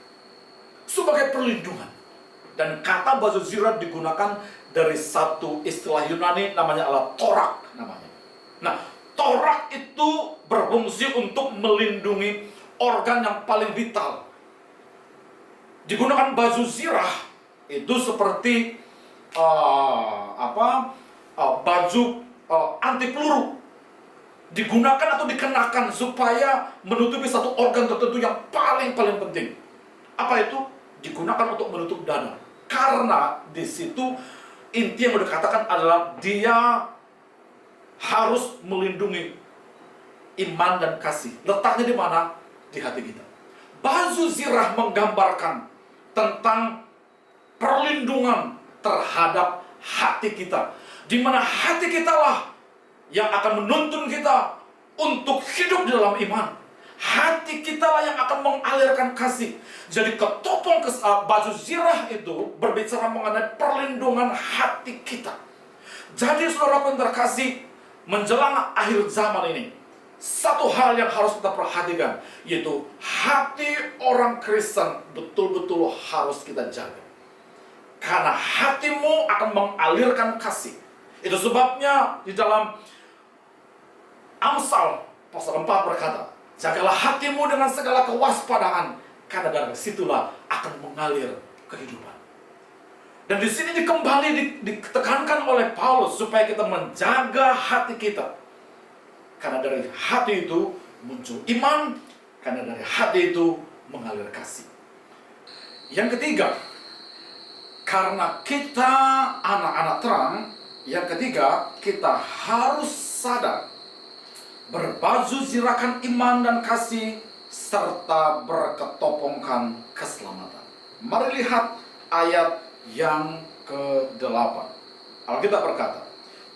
sebagai perlindungan. Dan kata baju zirah digunakan dari satu istilah Yunani, namanya adalah torak namanya. Nah, torak itu berfungsi untuk melindungi organ yang paling vital. Digunakan baju zirah itu seperti baju anti peluru. Digunakan atau dikenakan supaya menutupi satu organ tertentu yang paling penting. Apa itu? Digunakan untuk menutup dada. Karena di situ inti yang mau dikatakan adalah dia harus melindungi iman dan kasih. Letaknya di mana? Di hati kita. Baju zirah menggambarkan tentang perlindungan terhadap hati kita, di mana hati kita lah yang akan menuntun kita untuk hidup di dalam iman. Hati kita lah yang akan mengalirkan kasih. Jadi ketopong baju zirah itu berbicara mengenai perlindungan hati kita. Jadi saudara yang terkasih, menjelang akhir zaman ini, satu hal yang harus kita perhatikan, yaitu hati orang Kristen betul-betul harus kita jaga. Karena hatimu akan mengalirkan kasih. Itu sebabnya di dalam Amsal pasal 4 berkata, jagalah hatimu dengan segala kewaspadaan, karena dari situlah akan mengalir kehidupan. Dan di sini ditekankan oleh Paulus supaya kita menjaga hati kita. Karena dari hati itu muncul iman, karena dari hati itu mengalir kasih. Yang ketiga, karena kita anak-anak terang, yang ketiga, kita harus sadar berbaju zirahkan iman dan kasih serta berketopongkan keselamatan. Mari lihat ayat yang ke-8. Alkitab berkata,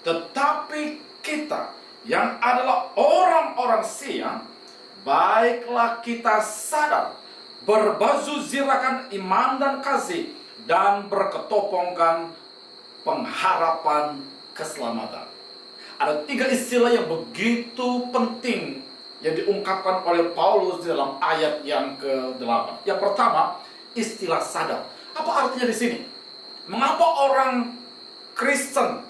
tetapi kita yang adalah orang-orang siang, baiklah kita sadar berbaju zirahkan iman dan kasih dan berketopongkan pengharapan keselamatan. Ada 3 istilah yang begitu penting yang diungkapkan oleh Paulus di dalam ayat yang ke-8. Yang pertama, istilah sadar. Apa artinya di sini? Mengapa orang Kristen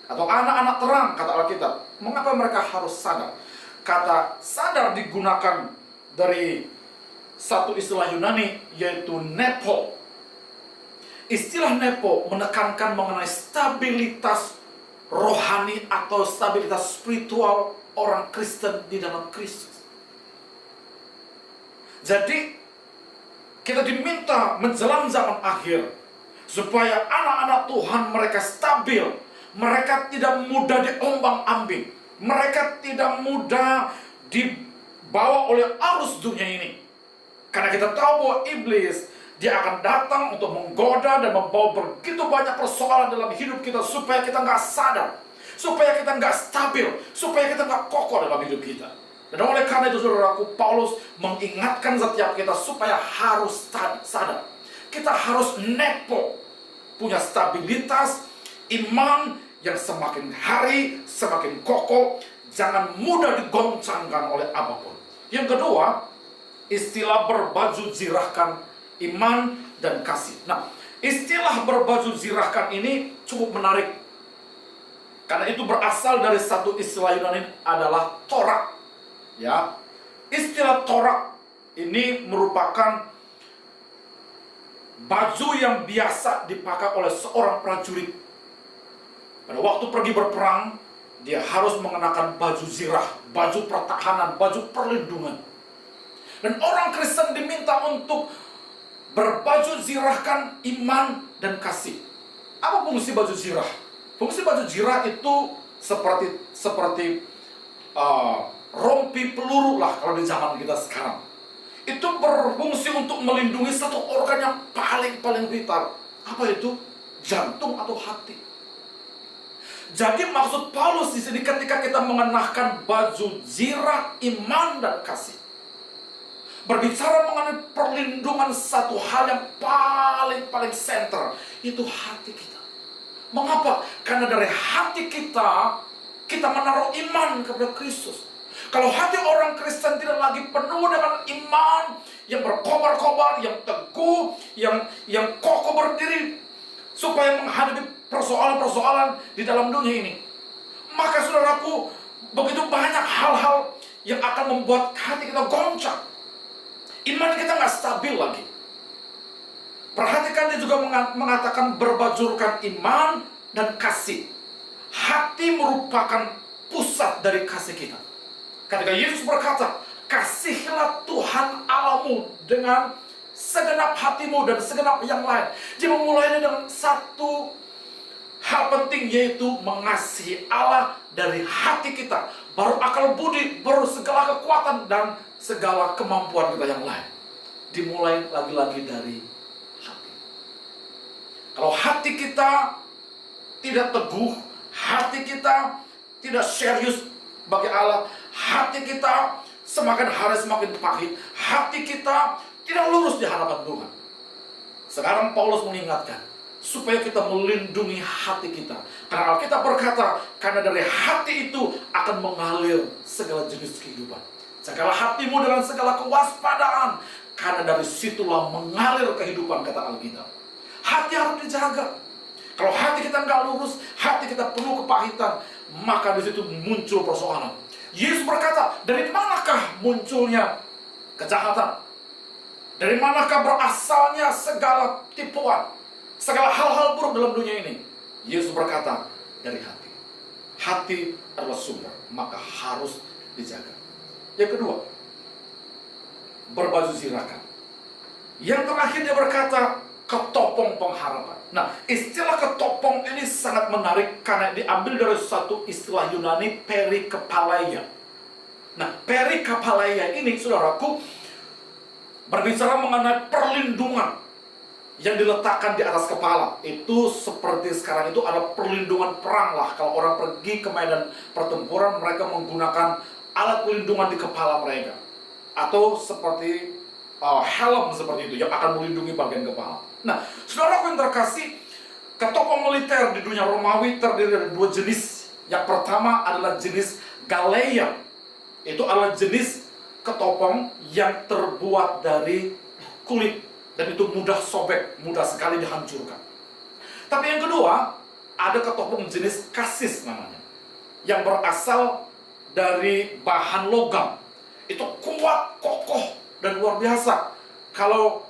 atau anak-anak terang, kata Alkitab, mengapa mereka harus sadar? Kata sadar digunakan dari satu istilah Yunani, yaitu nepo. Istilah nepo menekankan mengenai stabilitas rohani atau stabilitas spiritual orang Kristen di dalam Kristus. Jadi kita diminta menjelang zaman akhir supaya anak-anak Tuhan mereka stabil, mereka tidak mudah diombang-ambing, mereka tidak mudah dibawa oleh arus dunia ini. Karena kita tahu bahwa iblis dia akan datang untuk menggoda dan membawa begitu banyak persoalan dalam hidup kita supaya kita nggak sadar, supaya kita nggak stabil, supaya kita nggak kokoh dalam hidup kita. Dan oleh karena itu saudaraku, Paulus mengingatkan setiap kita supaya harus sadar. Kita harus nepo, punya stabilitas, iman yang semakin hari semakin kokoh, jangan mudah digoncangkan oleh apapun. Yang kedua, istilah berbaju zirahkan iman dan kasih. Nah, istilah berbaju zirahkan ini cukup menarik. Karena itu berasal dari satu istilah Yunani adalah torak. Ya, istilah torak ini merupakan baju yang biasa dipakai oleh seorang prajurit. Pada waktu pergi berperang, dia harus mengenakan baju zirah, baju pertahanan, baju perlindungan. Dan orang Kristen diminta untuk berbaju zirahkan iman dan kasih. Apa fungsi baju zirah? Fungsi baju zirah itu seperti rompi peluru lah kalau di zaman kita sekarang. Itu berfungsi untuk melindungi satu organ yang paling vital. Apa itu? Jantung atau hati. Jadi maksud Paulus di sini ketika kita mengenakan baju zirah iman dan kasih, berbicara mengenai perlindungan satu hal yang paling center, itu hati kita. Mengapa? Karena dari hati kita menaruh iman kepada Kristus. Kalau hati orang Kristen tidak lagi penuh dengan iman yang berkobar-kobar, yang teguh, yang kokoh berdiri supaya menghadapi persoalan-persoalan di dalam dunia ini, maka saudaraku, begitu banyak hal-hal yang akan membuat hati kita goncang. Iman kita nggak stabil lagi. Perhatikan dia juga mengatakan berbajurkan iman dan kasih. Hati merupakan pusat dari kasih kita. Ketika Yesus berkata, kasihilah Tuhan Allahmu dengan segenap hatimu dan segenap yang lain. Dia memulainya dengan satu hal penting yaitu mengasihi Allah dari hati kita. Baru akal budi, baru segala kekuatan dan segala kemampuan kita yang lain. Dimulai lagi-lagi dari hati. Kalau hati kita tidak teguh, hati kita tidak serius bagi Allah, hati kita semakin hari semakin pahit, hati kita tidak lurus di hadapan Tuhan. Sekarang Paulus mengingatkan supaya kita melindungi hati kita. Karena Alkitab berkata, karena dari hati itu akan mengalir segala jenis kehidupan. Jagalah hatimu dengan segala kewaspadaan, karena dari situlah mengalir kehidupan, kata Alkitab. Hati harus dijaga. Kalau hati kita nggak lurus, hati kita penuh kepahitan, maka di situ muncul persoalan. Yesus berkata, dari manakah munculnya kejahatan? Dari manakah berasalnya segala tipuan, segala hal-hal buruk dalam dunia ini? Yesus berkata, dari hati. Hati adalah sumber, maka harus dijaga. Yang kedua, berbaju zirakan. Yang terakhir dia berkata, ketopong pengharapan. Nah, istilah ketopong ini sangat menarik karena diambil dari satu istilah Yunani, perikapaleia. Nah, perikapaleia ini, saudaraku, berbicara mengenai perlindungan yang diletakkan di atas kepala. Itu seperti sekarang itu ada perlindungan perang lah. Kalau orang pergi ke medan pertempuran, mereka menggunakan alat pelindungan di kepala mereka. Atau seperti helm seperti itu yang akan melindungi bagian kepala. Nah, saudaraku yang terkasih, ketopong militer di dunia Romawi terdiri dari dua jenis. Yang pertama adalah jenis galeia. Itu adalah jenis ketopong yang terbuat dari kulit. Dan itu mudah sobek, mudah sekali dihancurkan. Tapi yang kedua, ada ketopong jenis kasis namanya. Yang berasal dari bahan logam. Itu kuat, kokoh, dan luar biasa. Kalau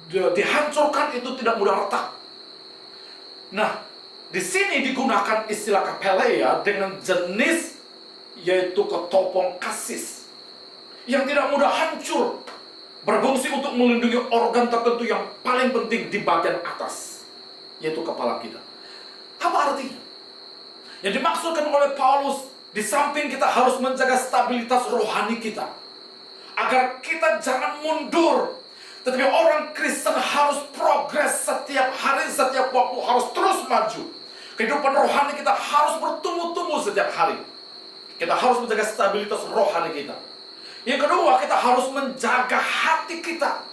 dihancurkan itu tidak mudah retak. Nah, di sini digunakan istilah kapeleia dengan jenis yaitu ketopong kasis yang tidak mudah hancur, berfungsi untuk melindungi organ tertentu yang paling penting di bagian atas, yaitu kepala kita. Apa artinya? Yang dimaksudkan oleh Paulus, di samping kita harus menjaga stabilitas rohani kita, agar kita jangan mundur. Tetapi orang Kristen harus progres setiap hari, setiap waktu harus terus maju. Kehidupan rohani kita harus bertumbuh-tumbuh setiap hari. Kita harus menjaga stabilitas rohani kita. Yang kedua, kita harus menjaga hati kita.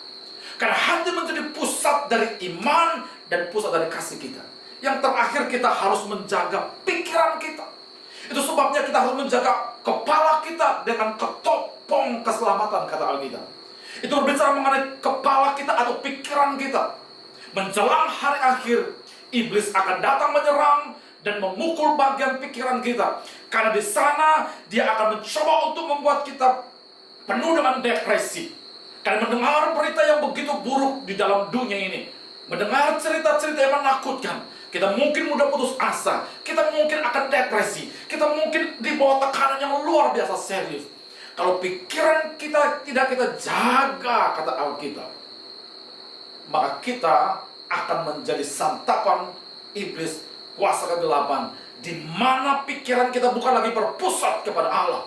Karena hati menjadi pusat dari iman dan pusat dari kasih kita. Yang terakhir, kita harus menjaga pikiran kita. Itu sebabnya kita harus menjaga kepala kita dengan ketopong keselamatan, kata Alkitab. Itu berbicara mengenai kepala kita atau pikiran kita. Menjelang hari akhir, iblis akan datang menyerang dan memukul bagian pikiran kita. Karena di sana dia akan mencoba untuk membuat kita penuh dengan depresi. Karena mendengar berita yang begitu buruk di dalam dunia ini, mendengar cerita-cerita yang menakutkan, kita mungkin mudah putus asa, kita mungkin akan depresi, kita mungkin di bawah tekanan yang luar biasa serius. Kalau pikiran kita tidak kita jaga, kata Alkitab, maka kita akan menjadi santapan iblis kuasa kegelapan, di mana pikiran kita bukan lagi berpusat kepada Allah.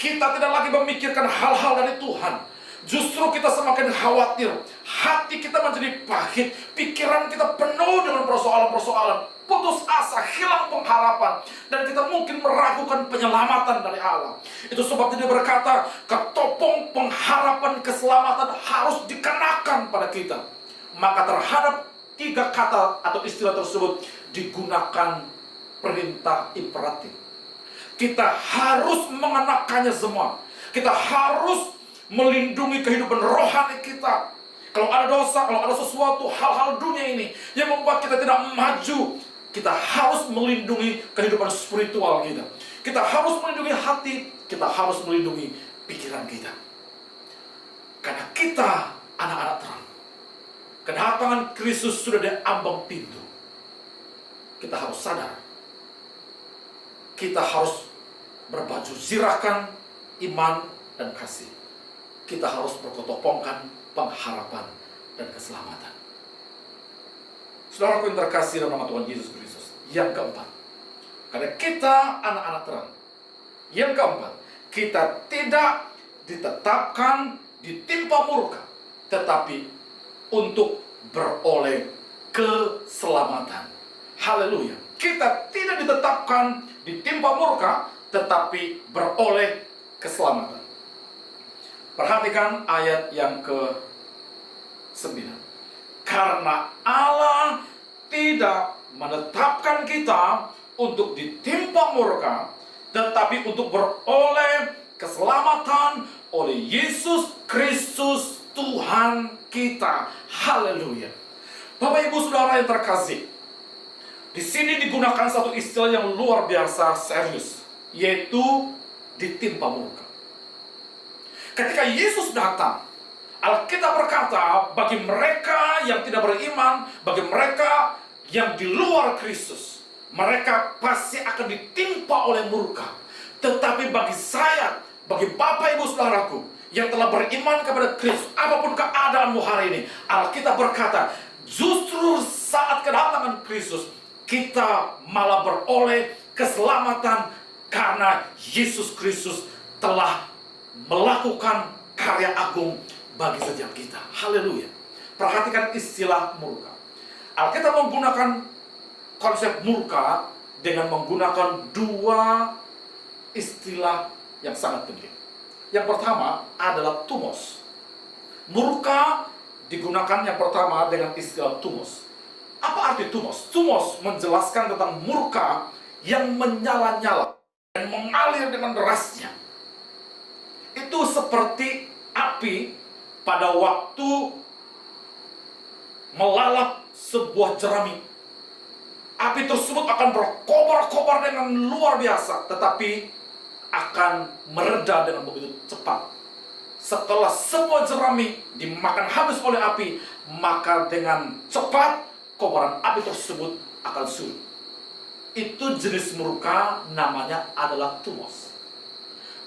Kita tidak lagi memikirkan hal-hal dari Tuhan. Justru kita semakin khawatir, hati kita menjadi pahit, pikiran kita penuh dengan persoalan-persoalan, putus asa, hilang pengharapan, dan kita mungkin meragukan penyelamatan dari Allah. Itu sebabnya dia berkata, ketopong pengharapan keselamatan harus dikenakan pada kita. Maka terhadap tiga kata atau istilah tersebut digunakan perintah imperatif. Kita harus mengenakannya semua. Kita harus melindungi kehidupan rohani kita. Kalau ada dosa, kalau ada sesuatu, hal-hal dunia ini yang membuat kita tidak maju, kita harus melindungi kehidupan spiritual kita. Kita harus melindungi hati, kita harus melindungi pikiran kita. Karena kita anak-anak terang. Kedatangan Kristus sudah di ambang pintu. Kita harus sadar. Kita harus berbaju zirakan iman dan kasih. Kita harus berkotopongkan pengharapan dan keselamatan. Saudaraku yang terkasih dalam nama Tuhan Yesus Kristus. Yang keempat, karena kita anak-anak terang. Yang keempat, kita tidak ditetapkan ditimpa murka, tetapi untuk beroleh keselamatan. Haleluya. Kita tidak ditetapkan ditimpa murka, tetapi beroleh keselamatan. Perhatikan ayat yang ke-9. Karena Allah tidak menetapkan kita untuk ditimpa murka, tetapi untuk beroleh keselamatan oleh Yesus Kristus Tuhan kita. Haleluya. Bapak Ibu Saudara yang terkasih, di sini digunakan satu istilah yang luar biasa serius, yaitu ditimpa murka. Ketika Yesus datang, Alkitab berkata, bagi mereka yang tidak beriman, bagi mereka yang di luar Kristus, mereka pasti akan ditimpa oleh murka. Tetapi bagi saya, bagi Bapak Ibu Saudaraku yang telah beriman kepada Kristus, apapun keadaanmu hari ini, Alkitab berkata, justru saat kedatangan Kristus, kita malah beroleh keselamatan karena Yesus Kristus telah melakukan karya agung bagi setiap kita. Haleluya. Perhatikan istilah murka. Alkitab menggunakan konsep murka dengan menggunakan dua istilah yang sangat penting. Yang pertama adalah tumos. Murka digunakan yang pertama dengan istilah tumos. Apa arti tumos? Tumos menjelaskan tentang murka yang menyala-nyala dan mengalir dengan derasnya. Itu seperti api pada waktu melalap sebuah jerami. Api tersebut akan berkobar-kobar dengan luar biasa, tetapi akan mereda dengan begitu cepat. Setelah semua jerami dimakan habis oleh api, maka dengan cepat kobaran api tersebut akan surut. Itu jenis murka, namanya adalah tumos.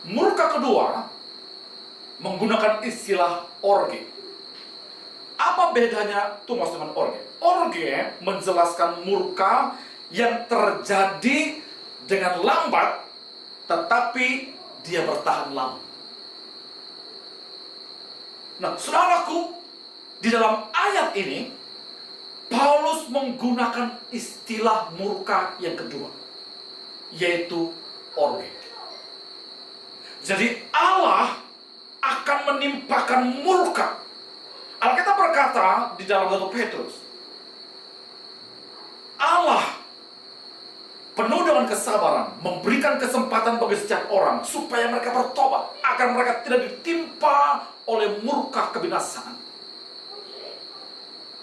Murka kedua menggunakan istilah orge. Apa bedanya tumos dengan orge? Orge menjelaskan murka yang terjadi dengan lambat, tetapi dia bertahan lama. Nah, saudaraku, di dalam ayat ini, Paulus menggunakan istilah murka yang kedua, yaitu orge. Jadi Allah akan menimpakan murka. Alkitab berkata di dalam 1 Petrus, Allah penuh dengan kesabaran, memberikan kesempatan bagi setiap orang supaya mereka bertobat, agar mereka tidak ditimpa oleh murka kebinasaan.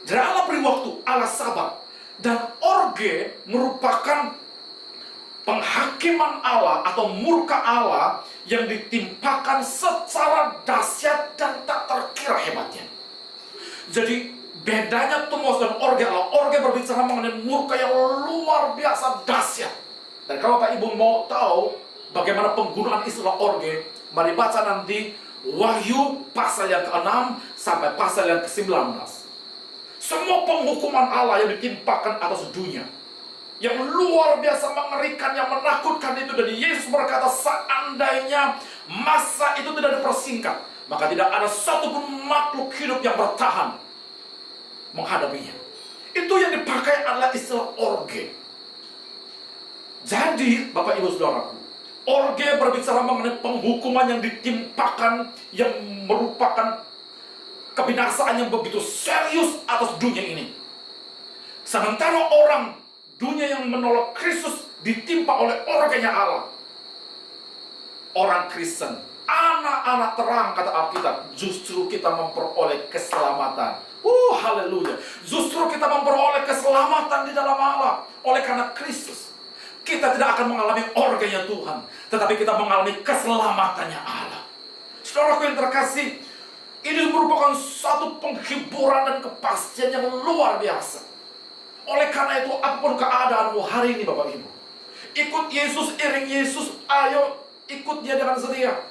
Jadi Allah beri waktu, Allah sabar. Dan orge merupakan penghakiman Allah atau murka Allah yang ditimpakan secara dahsyat dan tak terkira hebatnya. Jadi bedanya tumos dan orge adalah orge berbicara mengenai murka yang luar biasa dahsyat. Dan kalau Bapak Ibu mau tahu bagaimana penggunaan istilah orge, mari baca nanti Wahyu pasal yang ke-6 sampai pasal yang ke-19. Semua penghukuman Allah yang ditimpakan atas dunia, yang luar biasa mengerikan, yang menakutkan itu. Dan Yesus berkata, seandainya masa itu tidak dipersingkat, maka tidak ada satupun makhluk hidup yang bertahan menghadapinya. Itu yang dipakai adalah istilah orge. Jadi Bapak Ibu Saudaraku, orge berbicara mengenai penghukuman yang ditimpakan, yang merupakan kebinasaan yang begitu serius atas dunia ini. Sementara orang dunia yang menolak Kristus ditimpa oleh orgenya Allah. Orang Kristen, anak-anak terang kata Alkitab, justru kita memperoleh keselamatan. Haleluya. Justru kita memperoleh keselamatan di dalam Allah oleh karena Kristus. Kita tidak akan mengalami orgenya Tuhan, tetapi kita mengalami keselamatannya Allah. Saudaraku yang terkasih, ini merupakan satu penghiburan dan kepastian yang luar biasa. Oleh karena itu, apapun keadaanmu hari ini Bapak Ibu, ikut Yesus, iring Yesus, ayo ikut Dia dengan setia.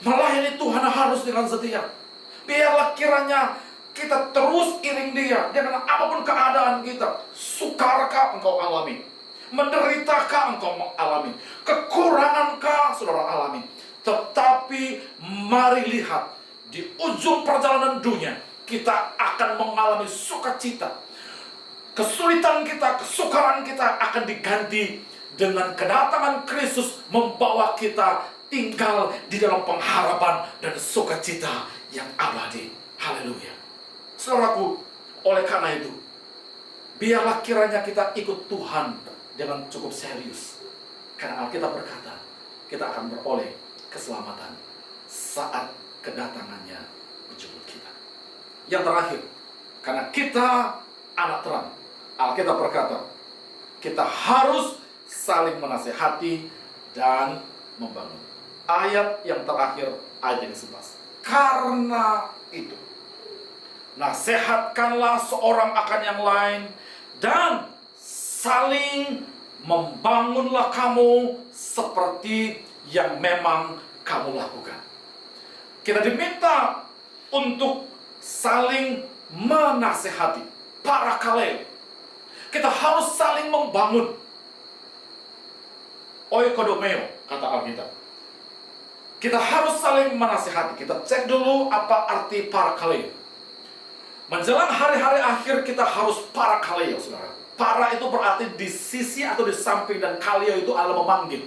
Melayani Tuhan harus dengan setia. Biarlah kiranya kita terus iring dia dengan apapun keadaan kita. Sukarkah engkau alami? Menderitakah engkau mengalami? Kekurankah saudara alami? Tetapi mari lihat, di ujung perjalanan dunia kita akan mengalami sukacita. Kesulitan kita, kesukaran kita akan diganti dengan kedatangan Kristus membawa kita tinggal di dalam pengharapan dan sukacita yang abadi. Haleluya. Saudaraku, oleh karena itu, biarlah kiranya kita ikut Tuhan dengan cukup serius. Karena Alkitab berkata, kita akan beroleh keselamatan saat kedatangannya menjemput kita. Yang terakhir, karena kita anak terang, Alkitab berkata, kita harus saling menasehati dan membangun. Ayat yang terakhir, ayat yang 11. Karena itu, nasihatkanlah seorang akan yang lain dan saling membangunlah kamu seperti yang memang kamu lakukan. Kita diminta untuk saling menasehati, parakaleo. Kita harus saling membangun. Oikodomeo, kata Alkitab. Kita harus saling menasehati. Kita cek dulu apa arti parakaleo. Menjelang hari-hari akhir kita harus parakaleo, saudara. Para itu berarti di sisi atau di samping, dan kaleo itu adalah memanggil.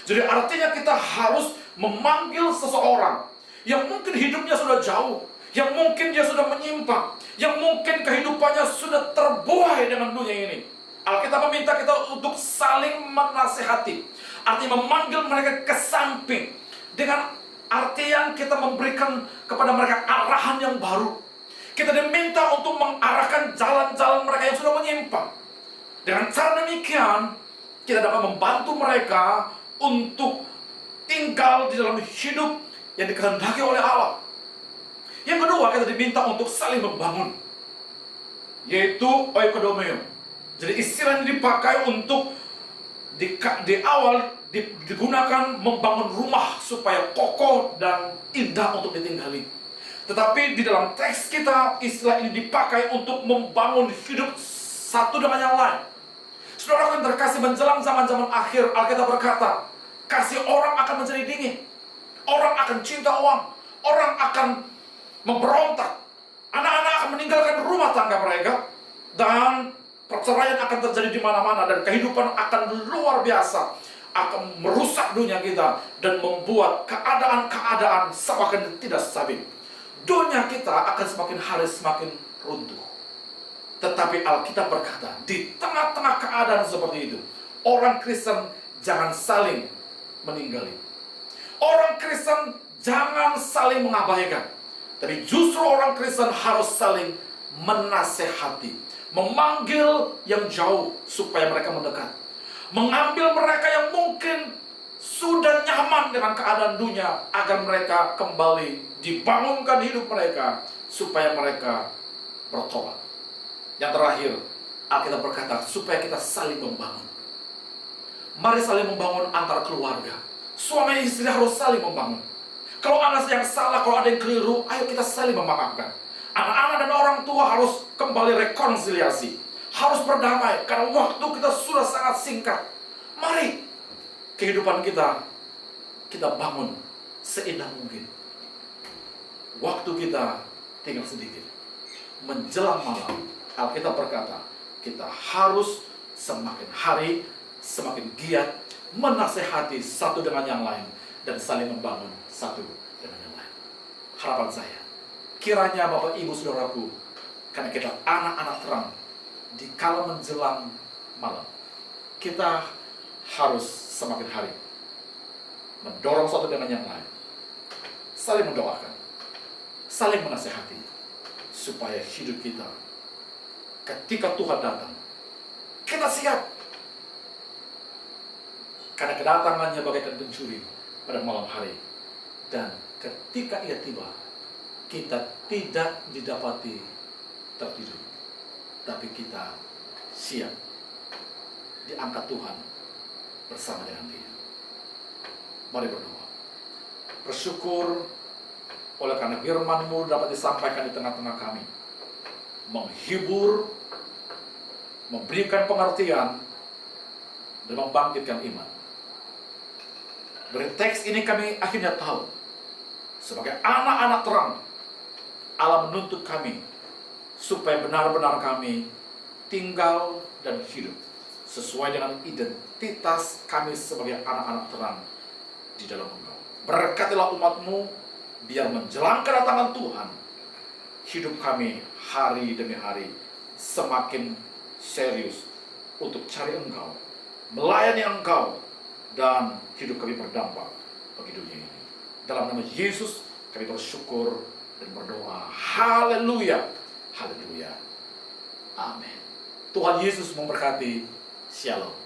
Jadi artinya kita harus memanggil seseorang yang mungkin hidupnya sudah jauh, yang mungkin dia sudah menyimpang, yang mungkin kehidupannya sudah terbuai dengan dunia ini. Alkitab meminta kita untuk saling menasehati. Artinya memanggil mereka ke samping. Dengan artian kita memberikan kepada mereka arahan yang baru. Kita diminta untuk mengarahkan jalan-jalan mereka yang sudah menyimpang. Dengan cara demikian, kita dapat membantu mereka untuk tinggal di dalam hidup yang dikehendaki oleh Allah. Yang kedua, kita diminta untuk saling membangun, yaitu oikodomeo. Jadi istilah ini dipakai untuk di awal digunakan membangun rumah supaya kokoh dan indah untuk ditinggali. Tetapi di dalam teks kita, istilah ini dipakai untuk membangun hidup satu dengan yang lain. Saudara yang terkasih, menjelang zaman-zaman akhir, Alkitab berkata, kasih orang akan menjadi dingin. Orang akan cinta uang. Orang akan memberontak. Anak-anak akan meninggalkan rumah tangga mereka. Dan perceraian akan terjadi di mana-mana. Dan kehidupan akan luar biasa. Akan merusak dunia kita. Dan membuat keadaan-keadaan semakin tidak stabil. Dunia kita akan semakin hari semakin runtuh. Tetapi Alkitab berkata, di tengah-tengah keadaan seperti itu, orang Kristen jangan saling meninggali. Orang Kristen jangan saling mengabaikan. Tapi justru orang Kristen harus saling menasehati. Memanggil yang jauh supaya mereka mendekat. Mengambil mereka yang mungkin sudah nyaman dengan keadaan dunia, agar mereka kembali dibangunkan hidup mereka, supaya mereka bertobat. Yang terakhir, Alkitab berkata, supaya kita saling membangun. Mari saling membangun antara keluarga. Suami istri harus saling membangun. Kalau ada yang salah, kalau ada yang keliru, ayo kita saling memaafkan. Anak-anak dan orang tua harus kembali rekonsiliasi. Harus berdamai, karena waktu kita sudah sangat singkat. Mari, kehidupan kita bangun seindah mungkin. Waktu kita tinggal sedikit. Menjelang malam, Alkitab berkata, kita harus semakin hari, semakin giat, menasehati satu dengan yang lain, dan saling membangun satu dengan yang lain. Harapan saya, kiranya Bapak Ibu Saudaraku, karena kita anak-anak terang, di kala menjelang malam, kita harus semakin hari mendorong satu dengan yang lain, saling mendoakan, saling menasehati, supaya hidup kita ketika Tuhan datang, kita siap. Karena kedatangannya bagaikan pencuri pada malam hari. Dan ketika ia tiba, kita tidak didapati tertidur, tapi kita siap diangkat Tuhan bersama dengan Dia. Mari berdoa. Bersyukur oleh karena firman-Mu dapat disampaikan di tengah-tengah kami. menghibur, memberikan pengertian, dan membangkitkan iman. Dari teks ini kami akhirnya tahu, sebagai anak-anak terang, Allah menuntut kami supaya benar-benar kami tinggal dan hidup sesuai dengan identitas kami sebagai anak-anak terang di dalam Engkau. Berkatilah umat-Mu, biar menjelang kedatangan Tuhan, hidup kami hari demi hari semakin serius untuk cari Engkau, melayani Engkau, dan hidup kami berdampak bagi dunia ini. Dalam nama Yesus kami bersyukur dan berdoa. Haleluya, haleluya, amin. Tuhan Yesus memberkati. Shalom.